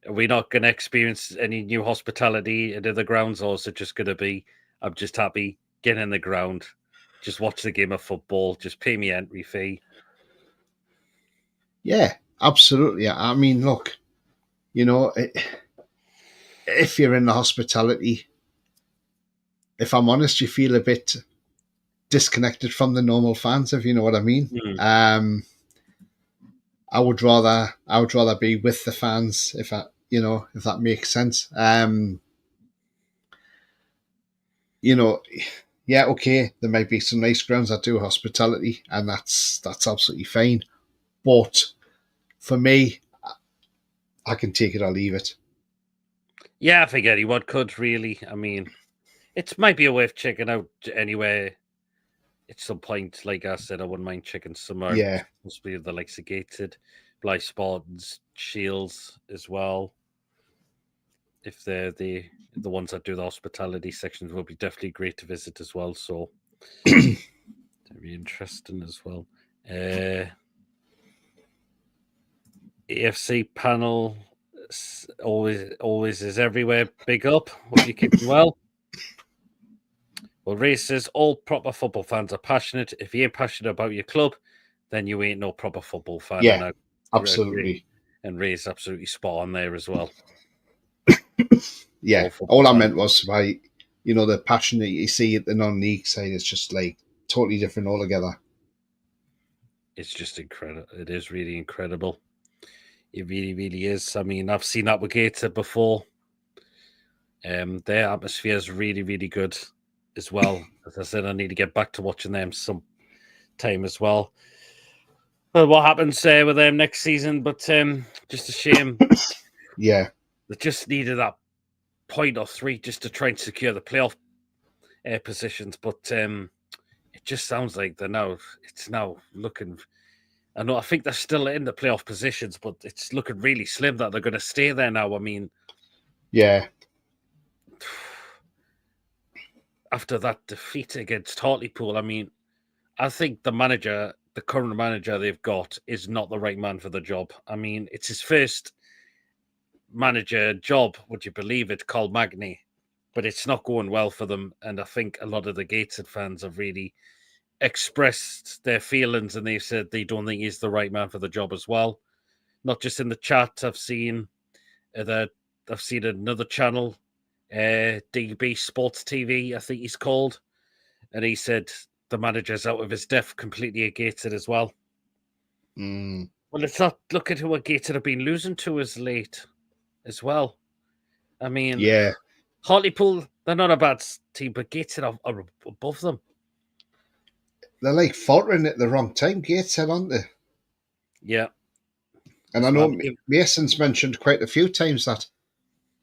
we not going to experience any new hospitality at the grounds, or is it just going to be, I'm just happy, get in the ground, just watch the game of football, just pay me entry fee? Yeah, absolutely. I mean, look, if you're in the hospitality, if I'm honest, you feel a bit disconnected from the normal fans, if you know what I mean. Mm. I would rather be with the fans if that makes sense. Yeah, okay, there might be some nice grounds that do hospitality, and that's absolutely fine. But for me, I can take it or leave it. Yeah, I think anyone could really. I mean, it might be worth checking out anywhere at some point. Like I said, I wouldn't mind checking some out. Yeah. Possibly the likes of Gated, Blythe Spartans, Shields as well. If they're the ones that do the hospitality sections, will be definitely great to visit as well. So very interesting as well. AFC panel always is everywhere. Big up. Hope you keeping well. Well, Ray says all proper football fans are passionate. If you ain't passionate about your club, then you ain't no proper football fan. Yeah, absolutely. And Ray's absolutely spot on there as well. Yeah, all I meant was the passion that you see at the non-league side is just like totally different altogether. It's just incredible. It is really incredible. It really, really is. I mean, I've seen that with Gator before. Their atmosphere is really, really good as well. As I said, I need to get back to watching them some time as well. Well, what happens with them next season? But just a shame. Yeah, they just needed that point or three just to try and secure the playoff positions. But it just sounds like it's now looking. I think they're still in the playoff positions, but it's looking really slim that they're going to stay there now. I mean, yeah. After that defeat against Hartlepool, I mean, I think the current manager they've got, is not the right man for the job. I mean, it's his first manager job, would you believe it, Carl Magny, but it's not going well for them. And I think a lot of the Gateshead fans have really expressed their feelings, and they've said they don't think he's the right man for the job as well. Not just in the chat, I've seen another channel, DB Sports TV, I think he's called, and he said the manager's out of his depth, completely at Gateshead as well. Well, it's not. Look at who a Gateshead have been losing to as late as well. I mean, yeah, Hartlepool, they're not a bad team, but Gateshead are above them. They're like faltering at the wrong time, Gateshead, aren't they? Yeah. And I know Mason's mentioned quite a few times that,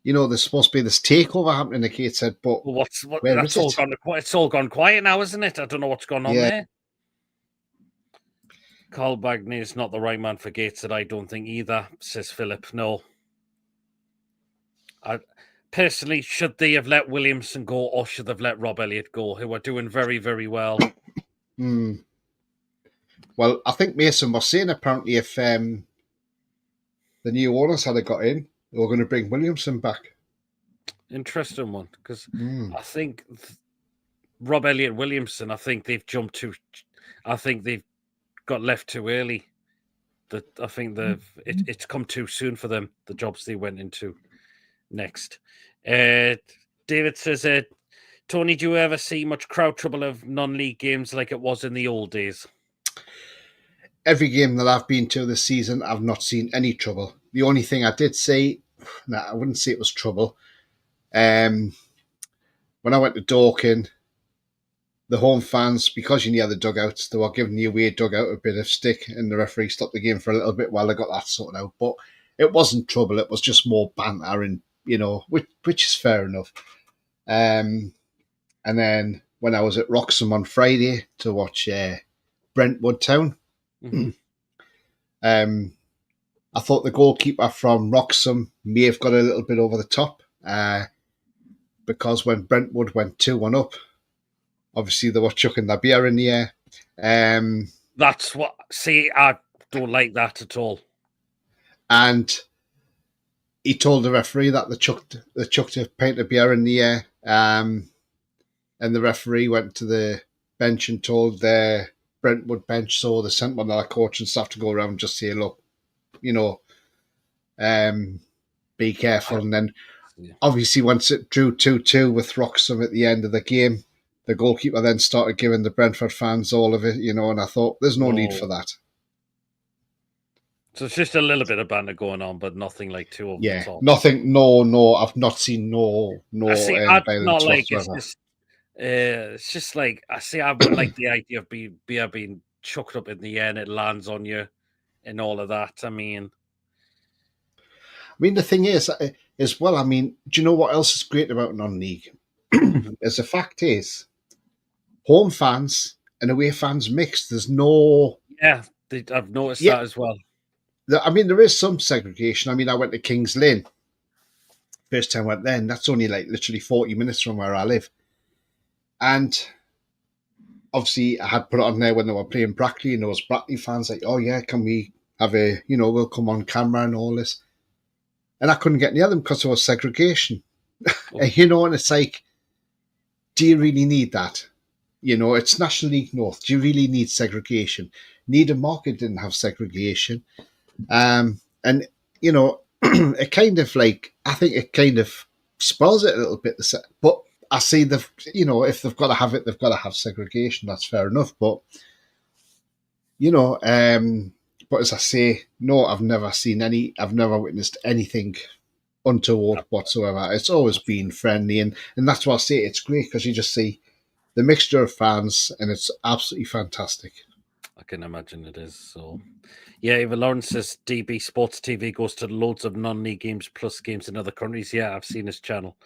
there's supposed to be this takeover happening at Gateshead, but it's all gone quiet now, isn't it? I don't know what's going on there. Carl Bagney is not the right man for Gateshead, I don't think either, says Philip. No. Personally, should they have let Williamson go, or should they have let Rob Elliott go, who are doing very, very well? Well, I think Mason was saying apparently if the new owners had got in, they were going to bring Williamson back. Interesting one, because I think Rob Elliott Williamson, I think they've got left too early. I think it's come too soon for them, the jobs they went into next. David says, Tony, do you ever see much crowd trouble of non-league games like it was in the old days? Every game that I've been to this season, I've not seen any trouble. The only thing I did see, I wouldn't say it was trouble. When I went to Dorking, the home fans, because you're near the dugouts, they were giving the away dugout a bit of stick, and the referee stopped the game for a little bit while they got that sorted out. But it wasn't trouble. It was just more banter and which is fair enough. And then when I was at Wroxham on Friday to watch Brentwood Town, Mm-hmm. I thought the goalkeeper from Wroxham may have got a little bit over the top because when Brentwood went 2-1 up, obviously they were chucking their beer in the air. That's what. See, I don't like that at all. And he told the referee that they chucked a pint of beer in the air. And the referee went to the bench and told their Brentwood bench, so they sent one of their coach and staff to go around and just say, look, be careful. And then obviously once it drew 2-2 with Wroxham at the end of the game, the goalkeeper then started giving the Brentford fans all of it, and I thought there's no need for that. So it's just a little bit of banter going on, but nothing like too over the top. Nothing. No, I've not seen no I'd not violence like whatsoever. it's just like I would like the idea of beer being chucked up in the air and it lands on you and all of that. I mean, the thing is, as well, do you know what else is great about non-league? As the fact is, home fans and away fans mixed. There's no... Yeah, I've noticed that as well. There is some segregation. I went to Kings Lane. First time I went there, and that's only like literally 40 minutes from where I live. And obviously, I had put it on there when they were playing Brackley, and there was Brackley fans like, oh yeah, can we have we'll come on camera and all this. And I couldn't get near them because there was segregation. Oh. And it's like, do you really need that? It's National League North. Do you really need segregation? Needham Market didn't have segregation. And, it kind of I think it kind of spoils it a little bit. But I see if they've got to have it, they've got to have segregation. That's fair enough. But, but as I say, no, I've never witnessed anything untoward whatsoever. It's always been friendly. And that's why I say it's great, because you just see the mixture of fans, and it's absolutely fantastic. I can imagine it is. So, yeah, Eva Lawrence says DB Sports TV goes to loads of non-league games plus games in other countries. Yeah, I've seen his channel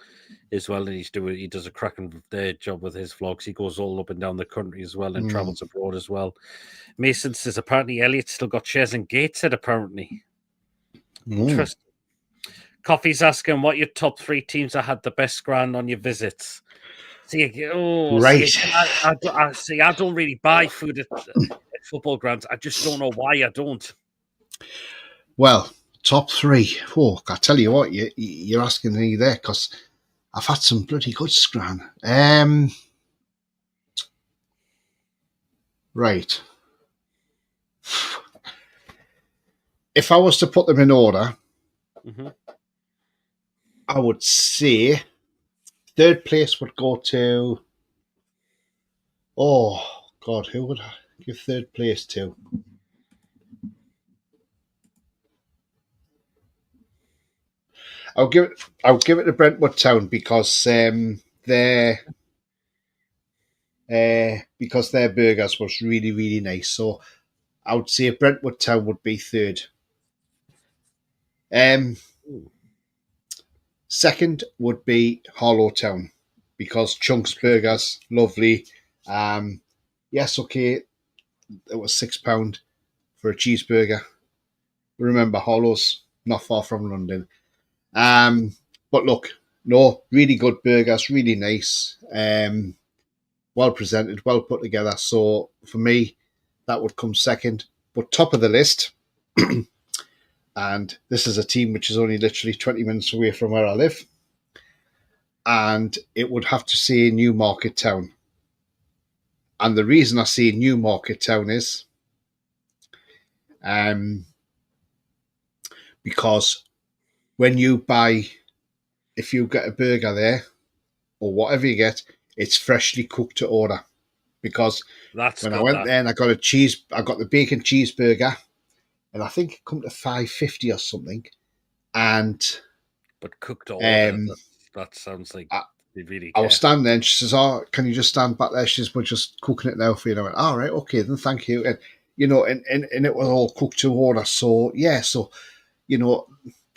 as well, and he does a cracking job with his vlogs. He goes all up and down the country as well, and travels abroad as well. Mason says apparently Elliot's still got shares in Gateshead. Apparently, interesting. Coffee's asking what your top 3 teams that had the best ground on your visits. Right. I don't really buy food at football grounds. I just don't know why I don't. Well, top 3. Oh, I tell you what, you're asking me there, because I've had some bloody good scran. Right. If I was to put them in order, I would say third place would go to... Oh, God, who would I give third place to? I'll give it to Brentwood Town because their burgers was really, really nice. So I would say Brentwood Town would be third. Second would be Harlow Town, because Chunk's Burgers, lovely. Yes, okay, it was £6 for a cheeseburger. Remember, Harlow's not far from London. But look, no, really good burgers, really nice, well presented, well put together. So for me, that would come second. But top of the list, and this is a team which is only literally 20 minutes away from where I live, and it would have to say Newmarket Town. And the reason I say Newmarket Town is because when you buy, if you get a burger there or whatever you get, it's freshly cooked to order. Because when I went there and I got the bacon cheeseburger, and I think it come to $5.50 or something. But cooked to order, that sounds like they really care. I was standing there and she says, "Oh, can you just stand back there?" She says, "We're just cooking it now for you." And I went, "All right, okay, then thank you." And and it was all cooked to order. So yeah, so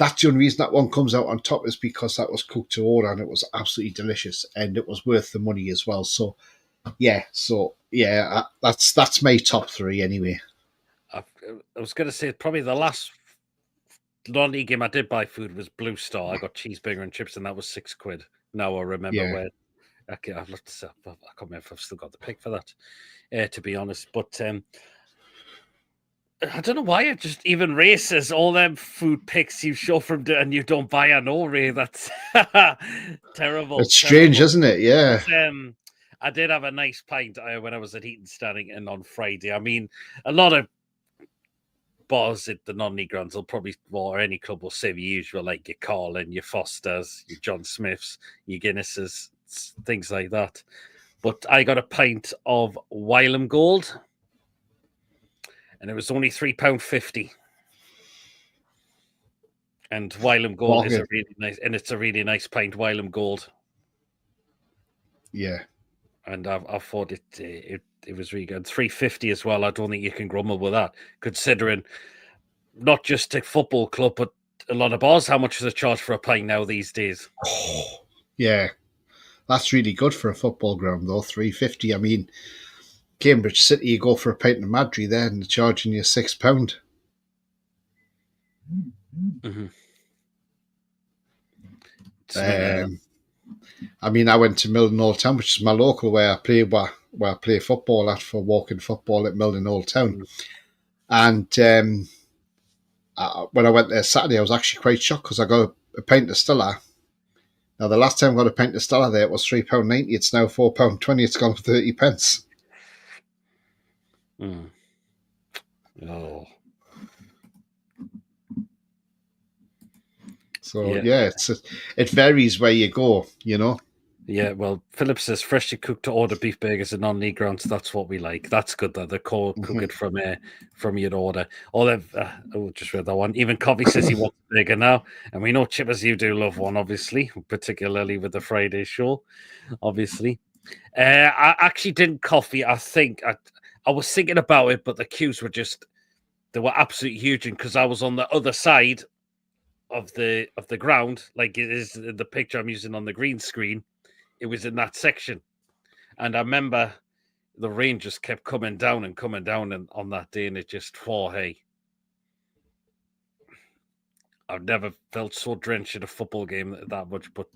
that's the only reason that one comes out on top is because that was cooked to order and it was absolutely delicious and it was worth the money as well. So that's my top three anyway. I was going to say probably the last non-league game I did buy food was Blue Star. I got cheeseburger and chips, and that was £6. Now I remember where. Okay, I've looked this up. I can't remember if I've still got the pick for that, to be honest. But I don't know why it just even races all them food picks you show from and you don't buy. I know, Ray. That's terrible. It's strange, isn't it? Yeah. But, I did have a nice pint when I was at Eaton Standing and on Friday. I mean, a lot of bars at the non-league grounds will probably, or any club will serve you usual, like your Carlin, your Fosters, your John Smiths, your Guinnesses, things like that. But I got a pint of Wylam Gold, and it was only £3.50. And Wylam Gold is a really nice, and it's a really nice pint, Wylam Gold. Yeah. And I thought it was really good. £3.50 as well. I don't think you can grumble with that, considering not just a football club, but a lot of bars. How much is a charge for a pint now these days? Oh, yeah, that's really good for a football ground, though. £3.50. I mean, Cambridge City, you go for a pint of Madry there, and they're charging you £6. Mm-hmm. I mean, I went to Milden Old Town, which is my local where I play football at for walking football at Milden Old Town. And when I went there Saturday, I was actually quite shocked because I got a pint of Stella. Now, the last time I got a pint of Stella there, it was £3.90. It's now £4.20. It's gone for 30 pence. Mm. Oh. So, it varies where you go, you know. Yeah, well, Philip says freshly cooked to order beef burgers and non-league grounds. That's what we like. That's good that they're cook it from your order. Just read that one. Even Coffee says he wants a burger now, and we know Chippers, you do love one, obviously, particularly with the Friday show, obviously. I actually didn't coffee. I think I was thinking about it, but the queues were absolutely huge, and because I was on the other side of the ground, like it is the picture I'm using on the green screen. It was in that section. And I remember the rain just kept coming down and on that day, and it just hey. I've never felt so drenched in a football game that much, but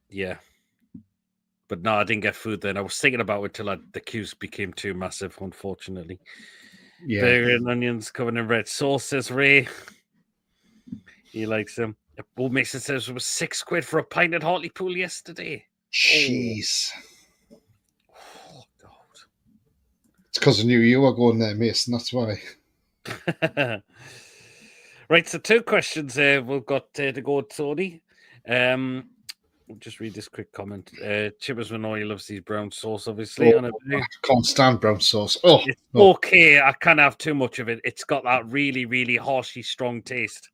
yeah. But no, I didn't get food then. I was thinking about it till the queues became too massive, unfortunately. Yeah. Burger and onions covered in red sauce, says Ray. He likes them. Bo Mason says it was £6 for a pint at Hartlepool yesterday. Jeez. Oh, God. It's because I knew you were going there, Mason. That's why. Right, so 2 questions here. We've got to go, Tony. We'll just read this quick comment. Chippers Manoy loves these brown sauce, obviously. I can't stand brown sauce. Oh, it's okay. I can't have too much of it. It's got that really, really harshly strong taste.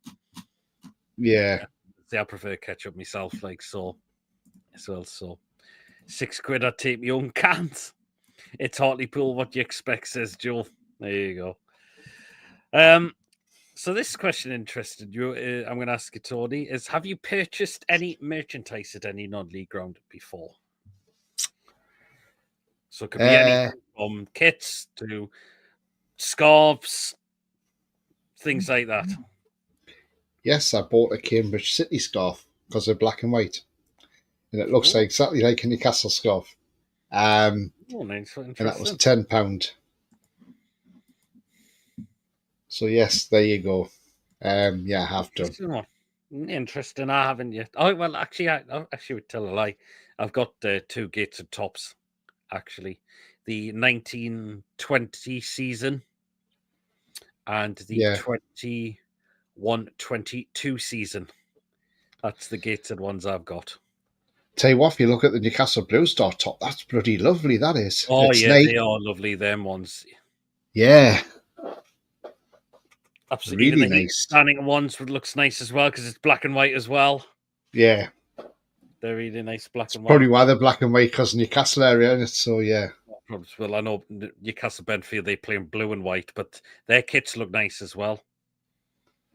Yeah. See, I prefer ketchup myself, like so as well. So £6, I'd take my own cans. It's Hartlepool. What do you expect, says Joe. There you go. So this question interested you. I'm going to ask you, Tony, is have you purchased any merchandise at any non-league ground before? So it could be anything from kits to scarves, things like that. Yes, I bought a Cambridge City scarf because they're black and white. And it looks exactly like a Newcastle scarf. And that was £10. So, yes, there you go. Yeah, I have done. Interesting. I haven't yet. Oh, well, actually, I would tell a lie. I've got 2 gated tops, actually. The 1920 season and the 21-22 season. That's the gated ones I've got. Tell you what, if you look at the Newcastle Blue Star top, that's bloody lovely, that is. Oh, it's nice. They are lovely, them ones. Yeah. Absolutely. Really nice. Standing ones looks nice as well because it's black and white as well. Yeah. They're really nice black and white. Probably why they're black and white because Newcastle area, isn't it? So, yeah. Well, I know Newcastle Benfield, they play in blue and white, but their kits look nice as well.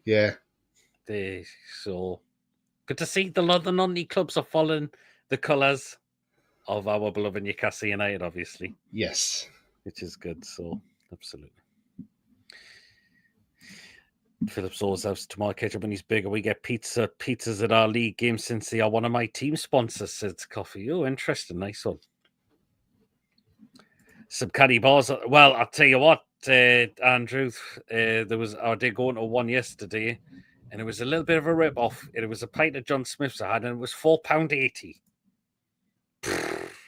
Yeah. So good to see the non-league clubs are following the colours of our beloved Newcastle United, obviously. Yes. Which is good. So, absolutely. Phillips always has tomato ketchup and he's bigger. We get pizzas at our league games since they are one of my team sponsors, says Coffee. Oh, interesting. Nice one. Some candy bars. Well, I'll tell you what, Andrew, I did go into one yesterday and it was a little bit of a rip-off. It was a pint of John Smith's I had and it was £4.80.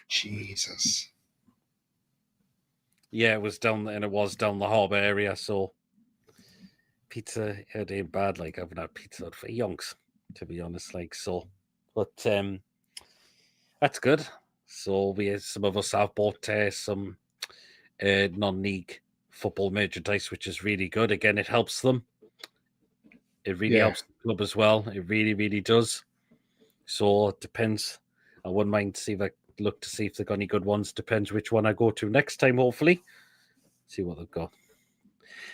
Jesus. Yeah, it was down the harbour area, so pizza, it ain't bad. Like, I haven't had pizza for yonks, to be honest. Like, so, but that's good. So some of us have bought some non-league football merchandise, which is really good. Again, it helps them. It really helps the club as well. It really, really does. So it depends. I wouldn't mind see if I look to see if they've got any good ones. Depends which one I go to next time, hopefully. See what they've got.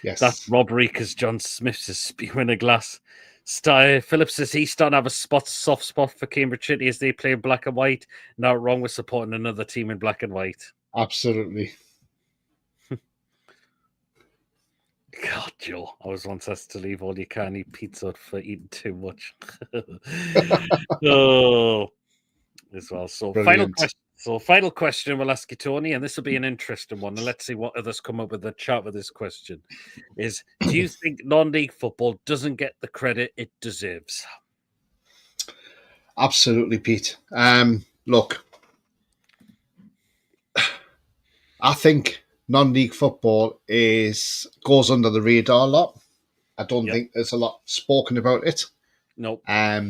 Yes. That's robbery because John Smith's is spewing a glass. Phillips says he's starting to have a soft spot for Cambridge City as they play in black and white. Not wrong with supporting another team in black and white. Absolutely. God, Joe, I was once asked to leave all you can eat pizza for eating too much. Oh, as well. So final question we'll ask you, Tony, and this will be an interesting one. And let's see what others come up with the chat with this question. Is do you think non-league football doesn't get the credit it deserves? Absolutely, Pete. Look, I think non-league football goes under the radar a lot. I don't think there's a lot spoken about it. Nope. I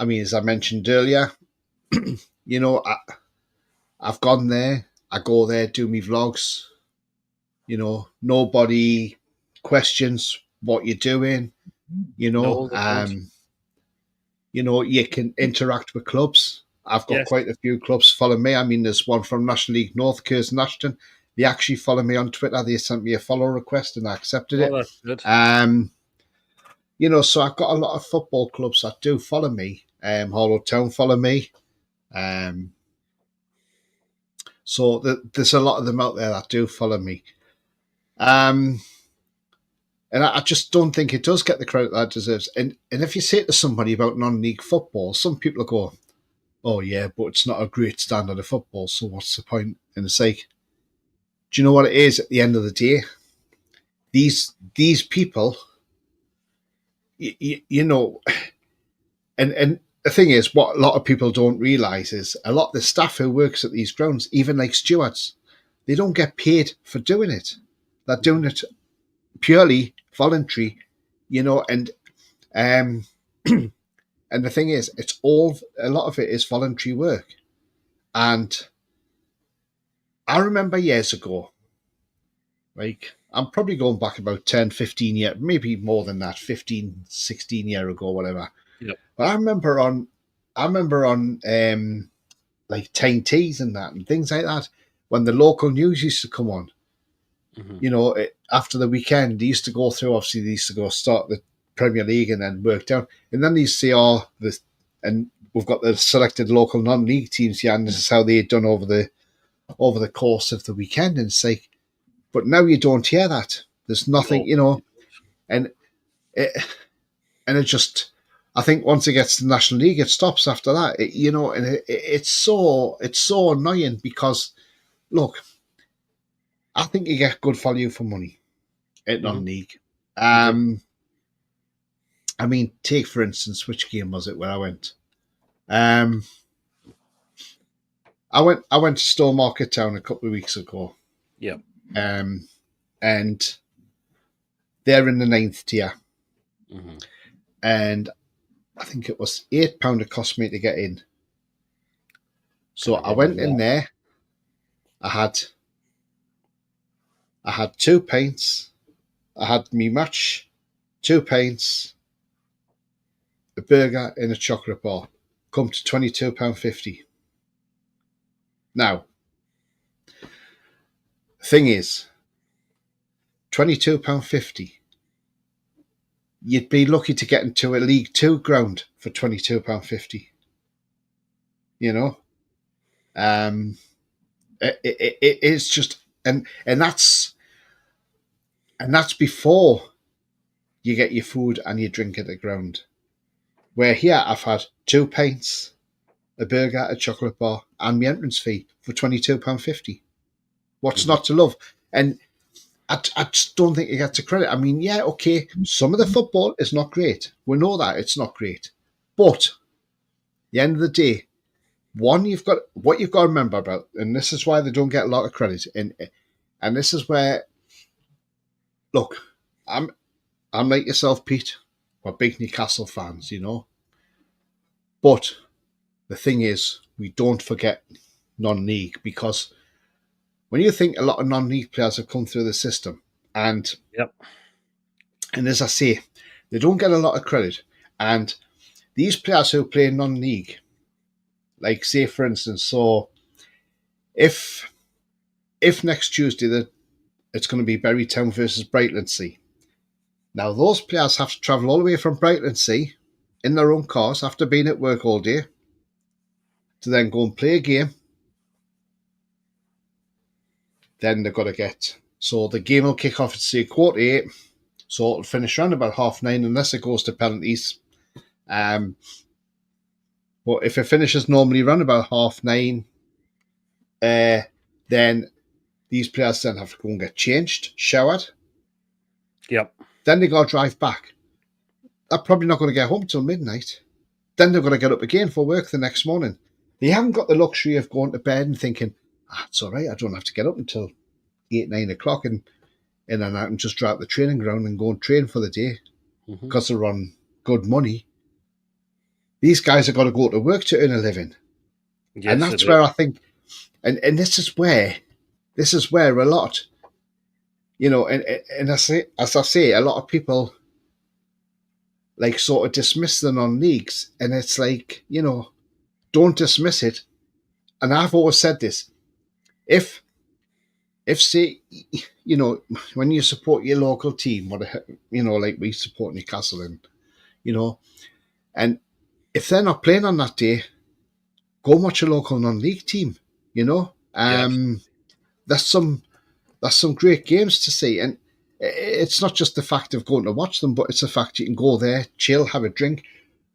mean, as I mentioned earlier, you know, I've gone there. I go there, do me vlogs. You know, nobody questions what you're doing. You know, you can interact with clubs. I've got quite a few clubs follow me. I mean, there's one from National League North, Curzon Ashton. They actually follow me on Twitter. They sent me a follow request and I accepted it. That's good. You know, so I've got a lot of football clubs that do follow me. Hollow Town follow me. So there's a lot of them out there that do follow me. And I just don't think it does get the credit that it deserves. And if you say to somebody about non-league football, some people go, oh yeah, but it's not a great standard of football, so what's the point? And it's like, do you know what it is at the end of the day? These people, you know, and the thing is, what a lot of people don't realise is a lot of the staff who works at these grounds, even like stewards, they don't get paid for doing it. They're doing it purely voluntary, you know, and and the thing is, a lot of it is voluntary work. And I remember years ago, like, I'm probably going back about 10, 15 years, maybe more than that, 15, 16 years ago, whatever. Yep. But I remember on like Tyne Tees and that and things like that, when the local news used to come on, you know, after the weekend, they used to go through, obviously, they used to go start the Premier League and then work down. And then they see and we've got the selected local non-league teams here, and this is how they had done over the course of the weekend. And it's like, but now you don't hear that. There's nothing, you know, and it just, I think once it gets to the National League, it stops after that, you know, and it's so annoying because, look, I think you get good value for money at non-league. I mean, take for instance, which game was it where I went? I went to Stowmarket Town a couple of weeks ago. Yeah. And they're in the 9th tier. And I think it was £8 it cost me to get in. So I went in there. I had 2 pints. I had me match, 2 pints, a burger and a chocolate bar. Come to £22.50. Now, the thing is, £22.50 you'd be lucky to get into a League Two ground for £22.50. You know, it's just and that's before you get your food and your drink at the ground. Where here I've had 2 pints, a burger, a chocolate bar, and my entrance fee for £22.50. What's not to love? And I just don't think you get to credit. I mean, yeah, okay, some of the football is not great. We know that it's not great. But at the end of the day, what you've got to remember about, and this is why they don't get a lot of credit, and this is where, look, I'm like yourself, Pete. We're big Newcastle fans, you know. But the thing is, we don't forget non-league, because when you think a lot of non-league players have come through the system, and as I say, they don't get a lot of credit. And these players who play non-league, like say for instance, so if next Tuesday it's going to be Bury Town versus Brightlingsea. Now those players have to travel all the way from Brightlingsea in their own cars after being at work all day to then go and play a game. Then they've got to get, so the game will kick off at say 8:15, so it'll finish around about 9:30 unless it goes to penalties. But if it finishes normally around about 9:30, then these players then have to go and get changed, showered. Yep. Then they got to drive back. They're probably not going to get home till midnight. Then they're going to get up again for work the next morning. They haven't got the luxury of going to bed and thinking, it's all right, I don't have to get up until 8, 9 o'clock and then I can just drive the training ground and go and train for the day because they're on good money. These guys have got to go to work to earn a living. Yes, and that's where I think, and this is where a lot, you know, and as I say, a lot of people like sort of dismiss the non-leagues, and it's like, you know, don't dismiss it. And I've always said this, if say, you know, when you support your local team, you know, like we support Newcastle, and you know, and if they're not playing on that day, go and watch a local non-league team. You know, there's some great games to see, and it's not just the fact of going to watch them, but it's the fact you can go there, chill, have a drink,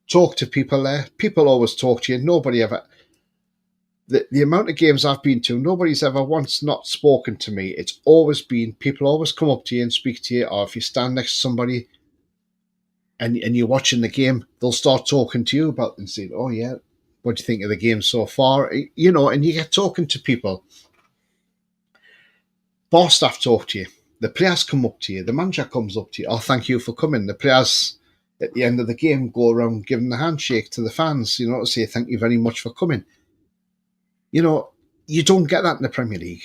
talk to people there. People always talk to you. Nobody ever. The amount of games I've been to, nobody's ever once not spoken to me. It's always been, people always come up to you and speak to you, or if you stand next to somebody and you're watching the game, they'll start talking to you about and saying, oh yeah, what do you think of the game so far? You know, and you get talking to people. Bar staff talk to you. The players come up to you. The manager comes up to you. Oh, thank you for coming. The players at the end of the game go around giving the handshake to the fans, you know, to say thank you very much for coming. You know, you don't get that in the Premier League.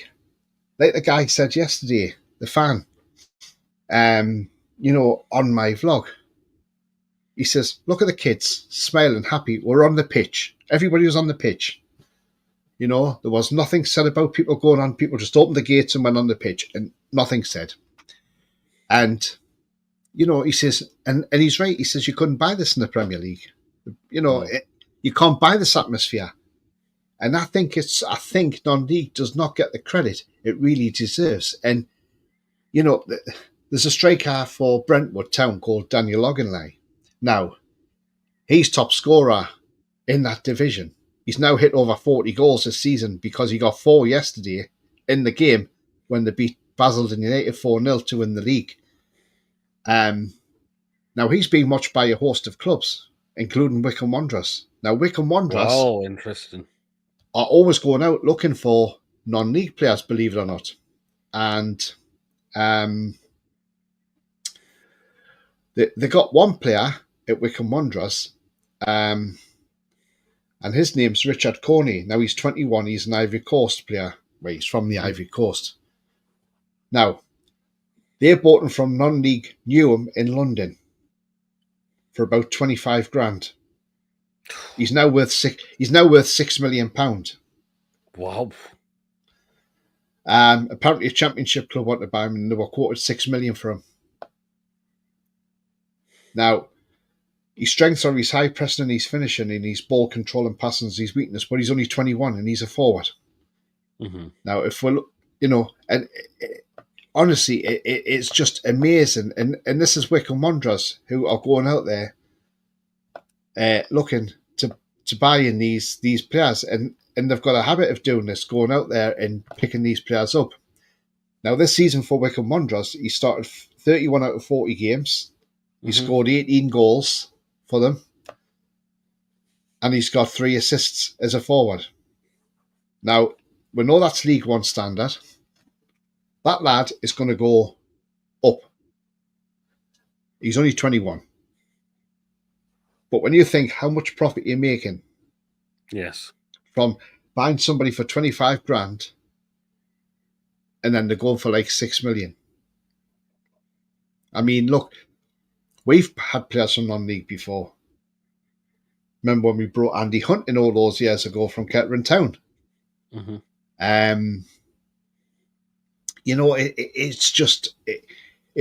Like the guy said yesterday, the fan, you know, on my vlog, he says, look at the kids, smiling, happy. We're on the pitch. Everybody was on the pitch. You know, there was nothing said about people going on. People just opened the gates and went on the pitch, and nothing said. And, you know, he says, and he's right. He says, you couldn't buy this in the Premier League. You know, you can't buy this atmosphere. And I think non-league does not get the credit it really deserves. And, you know, there's a striker for Brentwood Town called Daniel Loganley. Now, he's top scorer in that division. He's now hit over 40 goals this season because he got 4 yesterday in the game when they beat Basildon United 4-0 to win the league. Now, he's being watched by a host of clubs, including Wycombe Wanderers. Now, Wycombe Wanderers interesting. Are always going out looking for non-league players, believe it or not. And they got one player at Wycombe Wanderers, and his name's Richard Coney. Now, he's 21. He's an Ivory Coast player. Well, he's from the Ivory Coast. Now, they bought him from non-league Newham in London for about 25 grand. He's now worth £6 million. Wow. Apparently, a championship club wanted to buy him, and they were quoted $6 million for him. Now, his strengths are his high pressing and his finishing and his ball control and passing is his weakness, but he's only 21 and he's a forward. Mm-hmm. Now, if we're, and honestly, it's just amazing. And this is Wycombe Wanderers who are going out there looking to buy in these players, and they've got a habit of doing this, going out there and picking these players up. Now, this season for Wycombe Wanderers, he started 31 out of 40 games. He scored 18 goals for them, and he's got 3 assists as a forward. Now, we know that's League One standard. That lad is going to go up. He's only 21. But when you think how much profit you're making, yes, from buying somebody for 25 grand and then they're going for like 6 million. I mean, look, we've had players from non-league before. Remember when we brought Andy Hunt in all those years ago from Kettering Town? Mm-hmm. It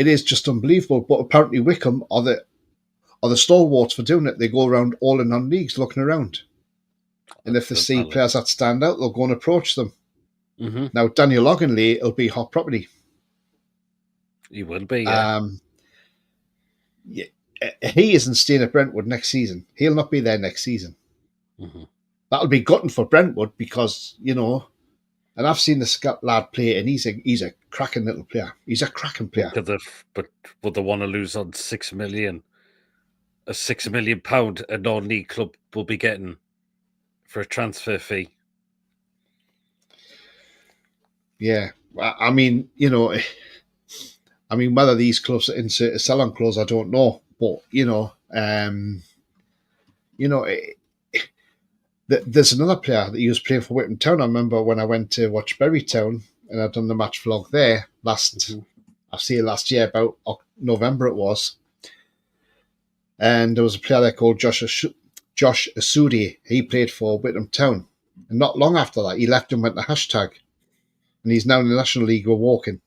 is just unbelievable. But apparently Wycombe are the stalwarts for doing it. They go around all the non-leagues looking around. And if they see players that stand out, they'll go and approach them. Mm-hmm. Now, Daniel Loganley, it'll be hot property. He will be, yeah. He isn't staying at Brentwood next season. He'll not be there next season. Mm-hmm. That'll be gutting for Brentwood because, and I've seen this lad play, and he's a cracking little player. He's a cracking player. But would they want to lose on 6 million? A £6 million a non-league club will be getting for a transfer fee. Yeah, I mean, whether these clubs insert a sell-on clause, I don't know. But there's another player that he was playing for Whitton Town. I remember when I went to watch Bury Town and I'd done the match vlog there last year, about November it was. And there was a player there called Josh Asudi. He played for Whitton Town. And not long after that, he left and went to Hashtag. And he's now in the National League with Woking.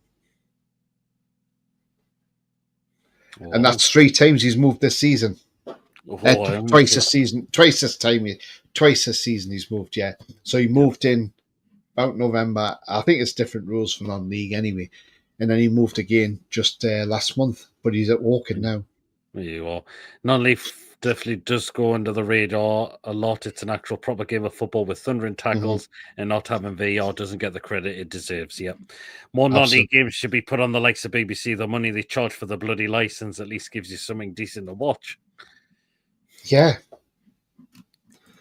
Wow. And that's 3 times he's moved this season. Twice this season. Twice this season he's moved, yeah. So he moved in about November. I think it's different rules for non-league anyway. And then he moved again just last month. But he's at Woking now. There you are. Non-league definitely does go under the radar a lot. It's an actual proper game of football with thundering tackles, and not having VAR doesn't get the credit it deserves. Yep. More non-league games should be put on the likes of BBC. The money they charge for the bloody license at least gives you something decent to watch. Yeah.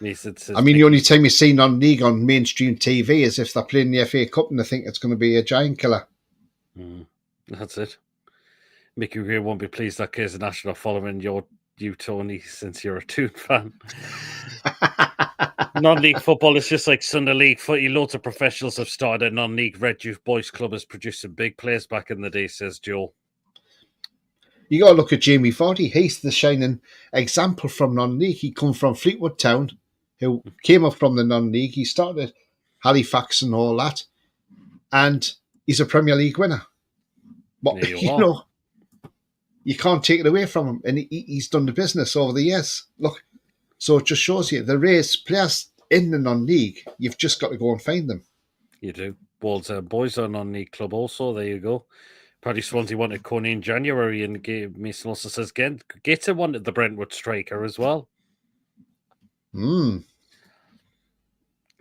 I mean, the only time you see non-league on mainstream TV is if they're playing the FA Cup and they think it's going to be a giant killer. That's it. Mickey Gray won't be pleased that Keys National are following you, Tony, since you're a Toon fan. Non-league football is just like Sunday League footy. Loads of professionals have started a non-league Red Youth Boys Club as producing big players back in the day, says Joe. You got to look at Jamie Vardy. He's the shining example from non-league. He come from Fleetwood Town, who came up from the non-league. He started Halifax and all that, and he's a Premier League winner. But you can't take it away from him, and he's done the business over the years. Look, so it just shows you there is players in the non-league. You've just got to go and find them. You do. Wolves Boys are a non-league club also. There you go. Paddy Swansea wanted Coney in January, and Mason also says Gator wanted the Brentwood striker as well. I'm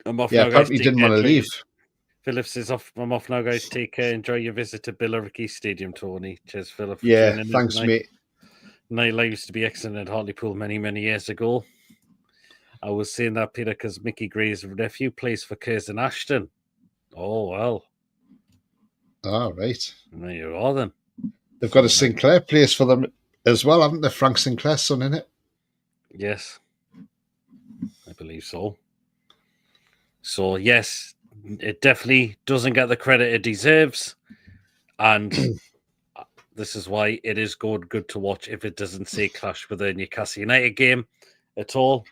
off now, apparently guys. Didn't want to leave. Philip says, I'm off now, guys. Take care. Enjoy your visit to Billericay Stadium, Tony. Cheers, Philip. Yeah, thanks, mate. Nightlife used to be excellent at Hartlepool many, many years ago. I was saying that, Peter, because Mickey Gray's nephew plays for Curzon Ashton. Oh, well. Oh, right. There you are, then. They've got a Sinclair place for them as well, haven't they? Frank Sinclair's son in it. Yes. I believe so. So, yes, it definitely doesn't get the credit it deserves. And this is why it is good to watch if it doesn't say clash with the Newcastle United game at all.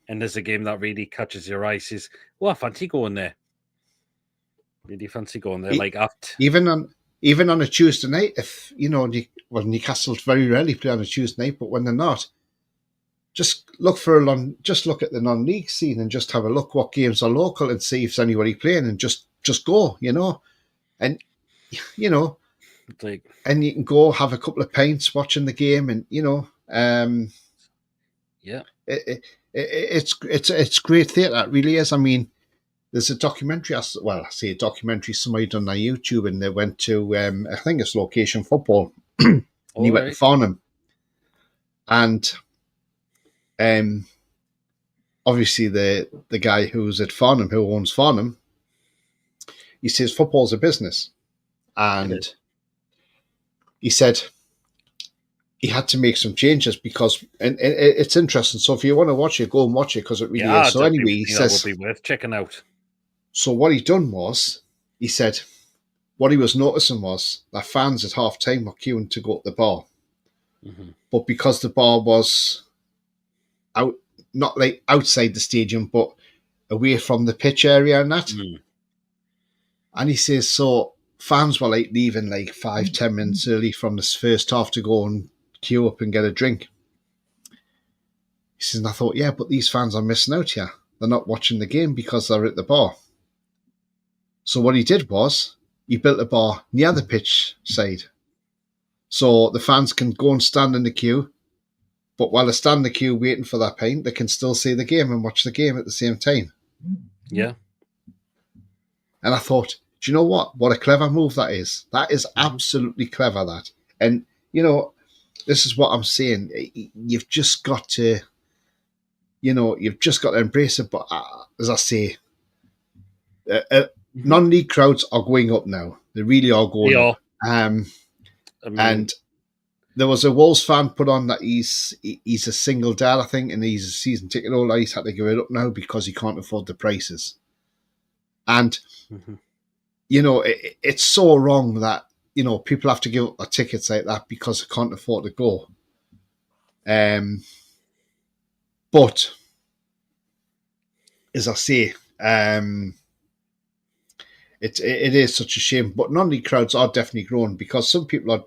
And there's a game that really catches your eye. Says, I fancy going there. Really fancy going there. Even even on a Tuesday night, if Newcastle very rarely play on a Tuesday night, but when they're not, just look at the non-league scene and just have a look what games are local and see if there's anybody playing and just go, and like, and you can go have a couple of pints watching the game, and yeah, it's great theatre. It really is. I mean, there's a documentary. I say a documentary somebody done on YouTube, and they went to I think it's Location Football. And he went to Farnham, and obviously the guy who's at Farnham, who owns Farnham, he says football's a business, and he said he had to make some changes because, and it's interesting. So if you want to watch it, go and watch it because it really is. So anyway, he says that would be worth checking out. So what he done was, he said, what he was noticing was that fans at half time were queuing to go to the bar, but because the bar was out, not like outside the stadium, but away from the pitch area and that. And he says, so fans were like leaving like 5-10 minutes early from this first half to go and queue up and get a drink. He says, and I thought, yeah, but these fans are missing out here. They're not watching the game because they're at the bar. So what he did was, he built a bar near the pitch side. So the fans can go and stand in the queue, but while they stand in the queue waiting for that pint, they can still see the game and watch the game at the same time. Yeah. And I thought, do you know what? What a clever move that is. That is absolutely clever, that. And, this is what I'm saying. You've just got to, embrace it. But as I say, non-league crowds are going up now. They really are going up. And there was a Wolves fan put on that he's a single dad, I think, and he's a season ticket holder. He's had to give it up now because he can't afford the prices. And, it's so wrong that, people have to give up their tickets like that because they can't afford to go. But, as I say, it is such a shame. But non-league crowds are definitely growing because some people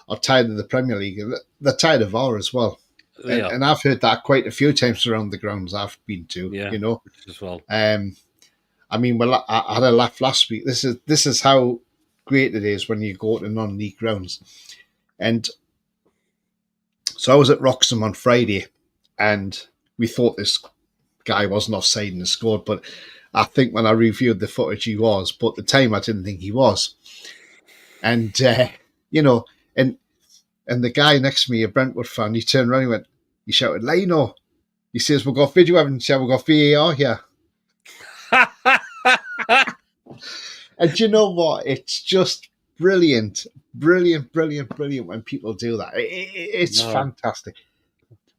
are tired of the Premier League. They're tired of ours as well. And I've heard that quite a few times around the grounds I've been to, as well. I mean, well, I had a laugh last week. This is how great it is when you go to non-league grounds. And so I was at Wroxham on Friday, and we thought this guy wasn't offside and scored, but I think when I reviewed the footage, he was. But at the time, I didn't think he was. And, and the guy next to me, a Brentwood fan, he turned around, he shouted, Lino. He says, we've got video evidence here, we've got VAR here. And you know what? It's just brilliant when people do that. It's fantastic.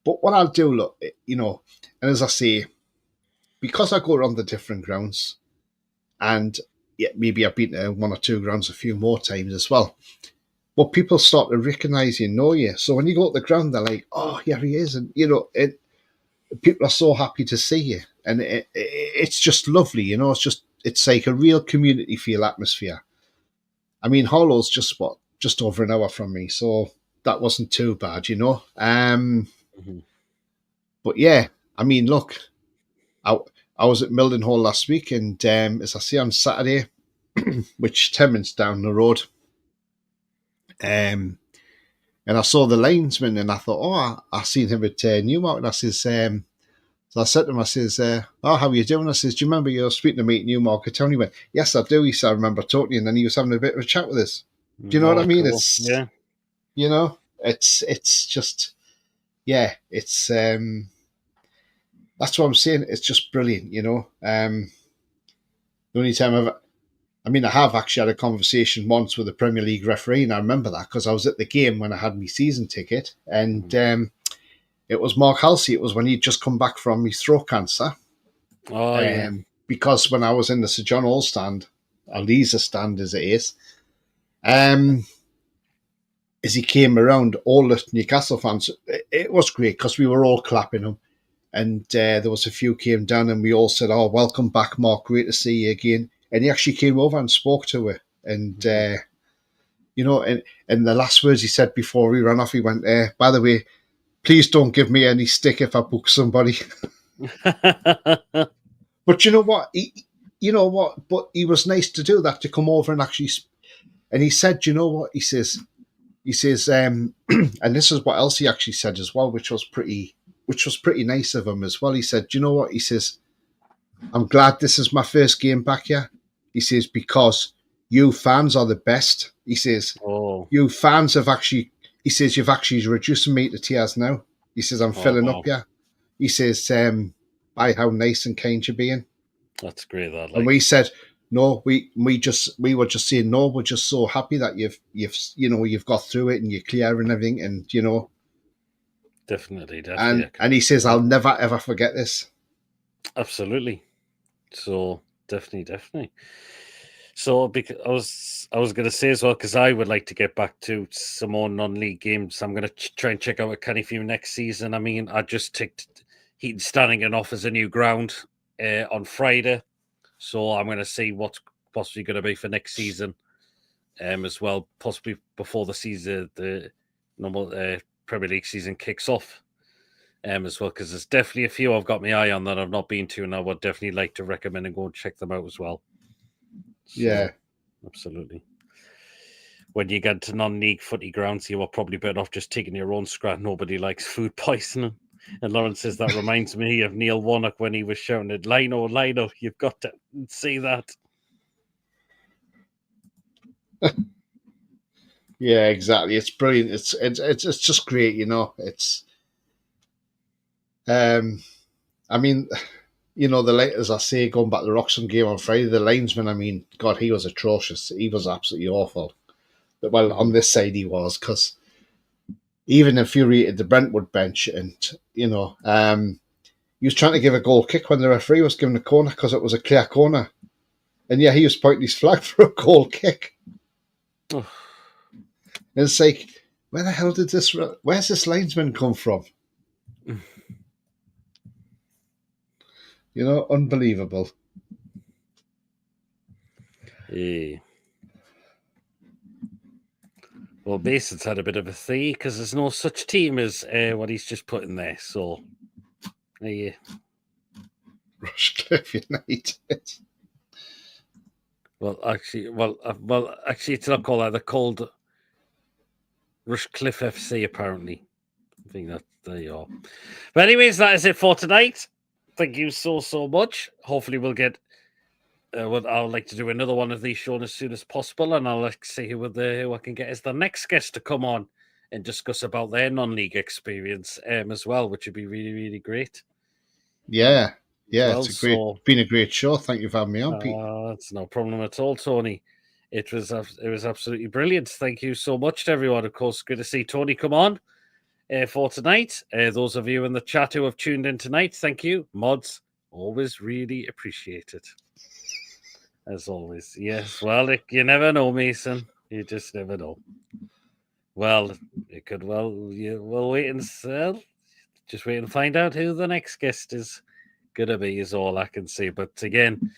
But what I'll do, look, and as I say, because I go around the different grounds, and maybe I've been to one or two grounds a few more times as well, but people start to recognise you, know you. So when you go to the ground, they're like, oh, here he is. And, people are so happy to see you. And it's just lovely, it's like a real community feel atmosphere. I mean, Hollow's just over an hour from me, so that wasn't too bad, But yeah, I mean, look, I was at Mildenhall last week, and as I say, on Saturday, which 10 minutes down the road, and I saw the linesman, and I thought, I seen him at Newmarket, and I says, so I said to him, I says, how are you doing? I says, do you remember you were speaking to me at Newmarket Town? He went, yes, I do. He said, I remember talking to you, and then he was having a bit of a chat with us. Do you know what I mean? Cool. It's just, it's, that's what I'm saying. It's just brilliant, The only time I have actually had a conversation once with a Premier League referee, and I remember that because I was at the game when I had my season ticket, and it was Mark Halsey. It was when he'd just come back from his throat cancer. Oh, yeah. Because when I was in the Sir John Hall stand, or Lisa stand as it is, as he came around, all the Newcastle fans, it was great because we were all clapping him. And there was a few came down and we all said, oh, welcome back, Mark. Great to see you again. And he actually came over and spoke to her. And you know, and the last words he said before he ran off, he went, by the way, please don't give me any stick if I book somebody. But you know what? But he was nice to do that, to come over and actually, and he said, you know what? He says, and this is what else he actually said as well, which was pretty nice of him as well. He said, you know what? He says, I'm glad this is my first game back here. He says, because you fans are the best. He says, you fans have actually, he says, you've actually reducing me to tears now. He says, I'm filling up here. He says, by how nice and kind you're being. That's great. And we said, no, we were just saying, no, we're just so happy that you've got through it and you're clear and everything, and you know. Definitely. And he says, I'll never ever forget this. Absolutely. So definitely. So because I was going to say as well, because I would like to get back to some more non-league games. I'm going to try and check out a Cannyfew next season. I mean, I just ticked Heaton Stanningen off as a new ground on Friday, so I'm going to see what's possibly going to be for next season as well, possibly before the normal Premier League season kicks off. As well, because there's definitely a few I've got my eye on that I've not been to, and I would definitely like to recommend and go and check them out as well. So, yeah, absolutely. When you get to non-league footy grounds, you are probably better off just taking your own scrap. Nobody likes food poisoning. And Lauren says that reminds me of Neil Warnock when he was shouting at Lino, you've got to see that. Yeah, exactly. It's brilliant. It's just great, you know. It's I mean, you know, as I say, going back to the Wroxham game on Friday, the linesman, I mean, God, he was atrocious. He was absolutely awful. But, well, on this side he was, because even infuriated the Brentwood bench, and, you know, he was trying to give a goal kick when the referee was giving a corner because it was a clear corner. And yeah, he was pointing his flag for a goal kick. And it's like, where the hell where's this linesman come from? You know, unbelievable. Yeah. Well, Mason's had a bit of a thing because there's no such team as what he's just put in there. So, yeah. Rushcliffe United. Well, actually, it's not called that. They're called Rushcliffe FC, apparently. I think that there you are. But anyways, that is it for tonight. Thank you so much. Hopefully, we'll get. I'd like to do another one of these shown as soon as possible, and I'll like to see who I can get as the next guest to come on and discuss about their non-league experience as well, which would be really, really great. Yeah, it's been a great show. Thank you for having me on, Pete. That's no problem at all, Tony. It was absolutely brilliant. Thank you so much to everyone. Of course, good to see Tony come on for tonight. Those of you in the chat who have tuned in tonight, thank you. Mods, always really appreciate it. As always. Yes, well, you never know, Mason. You just never know. Well, it could we'll wait and see. Just wait and find out who the next guest is going to be, is all I can say. But again,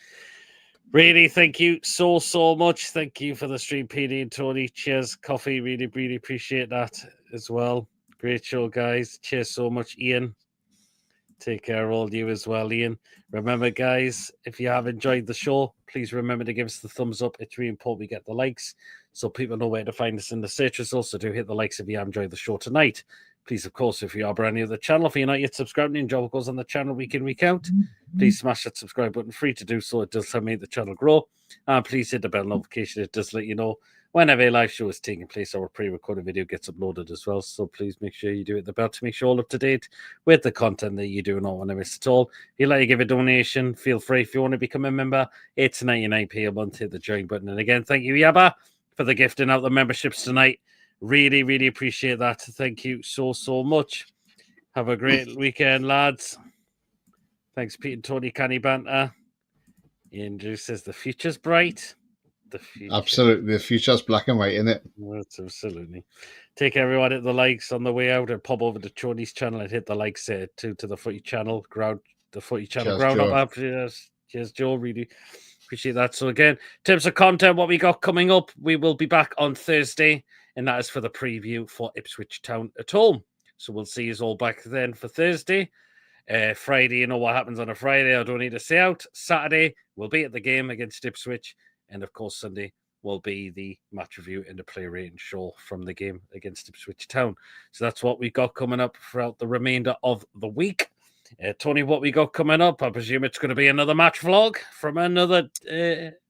really, thank you so much. Thank you for the stream, PD and Tony. Cheers, coffee. Really, really appreciate that as well. Great show, guys. Cheers so much, Ian. Take care, all of you as well, Ian. Remember, guys, if you have enjoyed the show, please remember to give us the thumbs up. It's really important we get the likes so people know where to find us in the search results. So do hit the likes if you have enjoyed the show tonight. Please, of course, if you are brand new to the channel, if you're not yet subscribed and enjoy what goes on the channel week in, week out, please smash that subscribe button. Free to do so. It does help make the channel grow. And please hit the bell notification. It does let you know whenever a live show is taking place or a pre-recorded video gets uploaded as well. So please make sure you do hit the bell to make sure all up to date with the content that you do not want to miss at all. If you'd like to give a donation, feel free. If you want to become a member, it's 99p a month. Hit the join button. And again, thank you, Yabba, for the gifting out the memberships tonight. Really, really appreciate that. Thank you so much. Have a great weekend, lads. Thanks, Pete and Tony. Canny banter. Andrew says the future's bright. Absolutely, the future's black and white, isn't it? That's absolutely. Take everyone at the likes on the way out and pop over to Tony's channel and hit the likes to the Footy channel. The Footy channel. Cheers, ground Joe. up. Cheers, Joe. Really Appreciate that. So again, in terms of content, what we got coming up, we will be back on Thursday, and that is for the preview for Ipswich Town at home. So we'll see you all back then for Thursday. Friday, you know what happens on a Friday. I don't need to say out. Saturday, we'll be at the game against Ipswich. And of course, Sunday will be the match review and the player rating show from the game against Ipswich Town. So that's what we got coming up throughout the remainder of the week. Tony, what we got coming up? I presume it's going to be another match vlog from another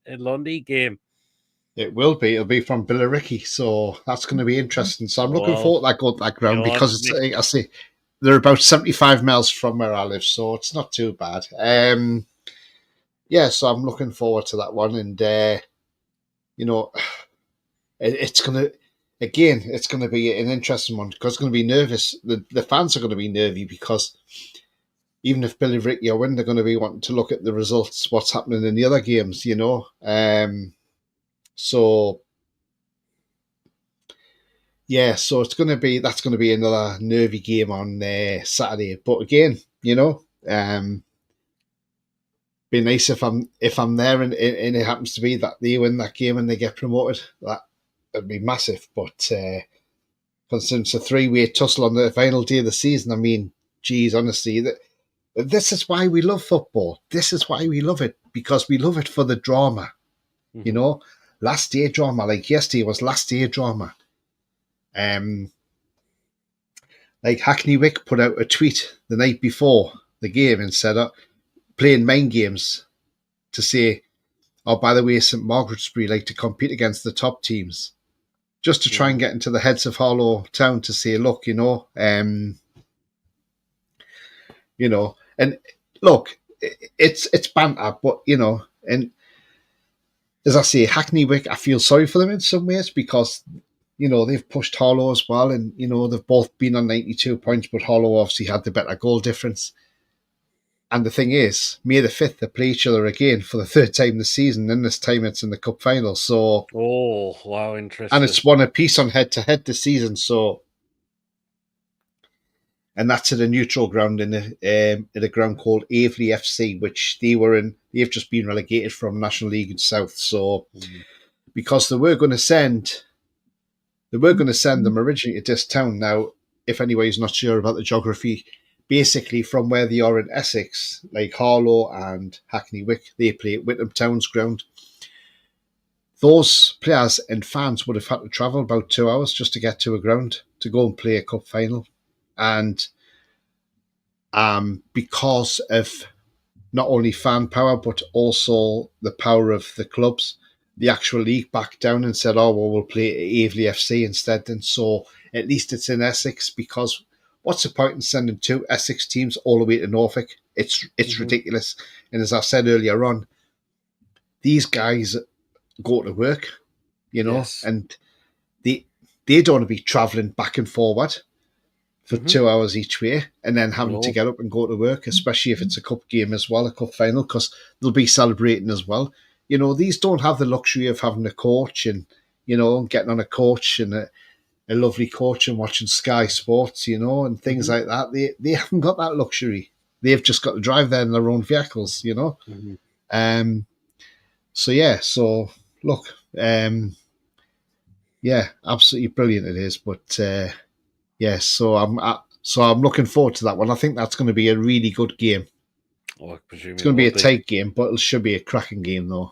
Lundy game. It will be. It'll be from Billericay, so that's going to be interesting. So I'm looking forward to going to that ground because it's, I say they're about 75 miles from where I live, so it's not too bad. So I'm looking forward to that one, and it's going to be an interesting one because it's going to be nervous. The fans are going to be nervy because even if Billericay are win, they're going to be wanting to look at the results, what's happening in the other games, So it's going to be another nervy game on Saturday. But again, be nice if I'm there and it happens to be that they win that game and they get promoted. That'd be massive. But considering it's a 3-way tussle on the final day of the season, I mean, geez, honestly, this is why we love football. This is why we love it, because we love it for the drama. Mm-hmm. Last day drama, like yesterday was last day drama. Like Hackney Wick put out a tweet the night before the game and said, playing mind games to say, oh, by the way, St Margaret's-Bury like to compete against the top teams, just to try and get into the heads of Harlow Town to say, look, and look, it's banter, but and as I say, Hackney Wick, I feel sorry for them in some ways because they've pushed Harlow as well, and they've both been on 92 points, but Harlow obviously had the better goal difference. And the thing is, May the 5th, they play each other again for the third time this season, and this time it's in the cup final. So, oh wow, interesting! And it's one apiece on head-to-head this season. So, and that's at a neutral ground in a ground called Aveley FC, which they've just been relegated from National League in South. So, because they were going to send them originally to this town. Now, if anybody's not sure about the geography, basically from where they are in Essex, like Harlow and Hackney Wick, they play at Whittam Town's ground. Those players and fans would have had to travel about 2 hours just to get to a ground to go and play a cup final. And because of not only fan power, but also the power of the clubs, the actual league backed down and said, oh, well, we'll play Aveley FC instead. And so at least it's in Essex, because what's the point in sending 2 Essex teams all the way to Norfolk? It's ridiculous. And as I said earlier on, these guys go to work, yes. and they don't want to be travelling back and forward for 2 hours each way and then having to get up and go to work, especially if it's a cup game as well, a cup final, because they'll be celebrating as well. These don't have the luxury of having a coach and, getting on a coach and a lovely coach and watching Sky Sports, and things like that. They haven't got that luxury. They've just got to drive there in their own vehicles, So look, absolutely brilliant it is. But so I'm looking forward to that one. I think that's going to be a really good game. Oh, I presume it's going to be a tight game, but it should be a cracking game though.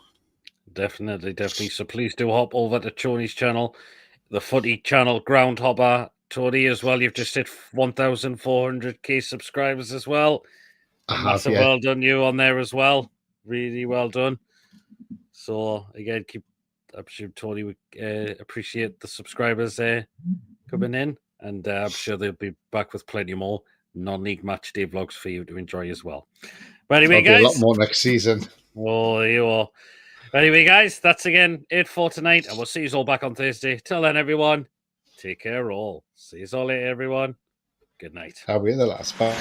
Definitely. So please do hop over to Tony's channel, the Footy channel, Groundhopper. Tony as well. You've just hit 1,400k subscribers as well. Massive well done you on there as well. Really well done. So again, I'm sure Tony would appreciate the subscribers there coming in, and I'm sure they'll be back with plenty more non-league match day vlogs for you to enjoy as well. But anyway, guys, a lot more next season. Oh, you are. Anyway, guys, that's again it for tonight, and we'll see you all back on Thursday. Till then, everyone, take care all. See you all later, everyone. Good night. Are we the last part?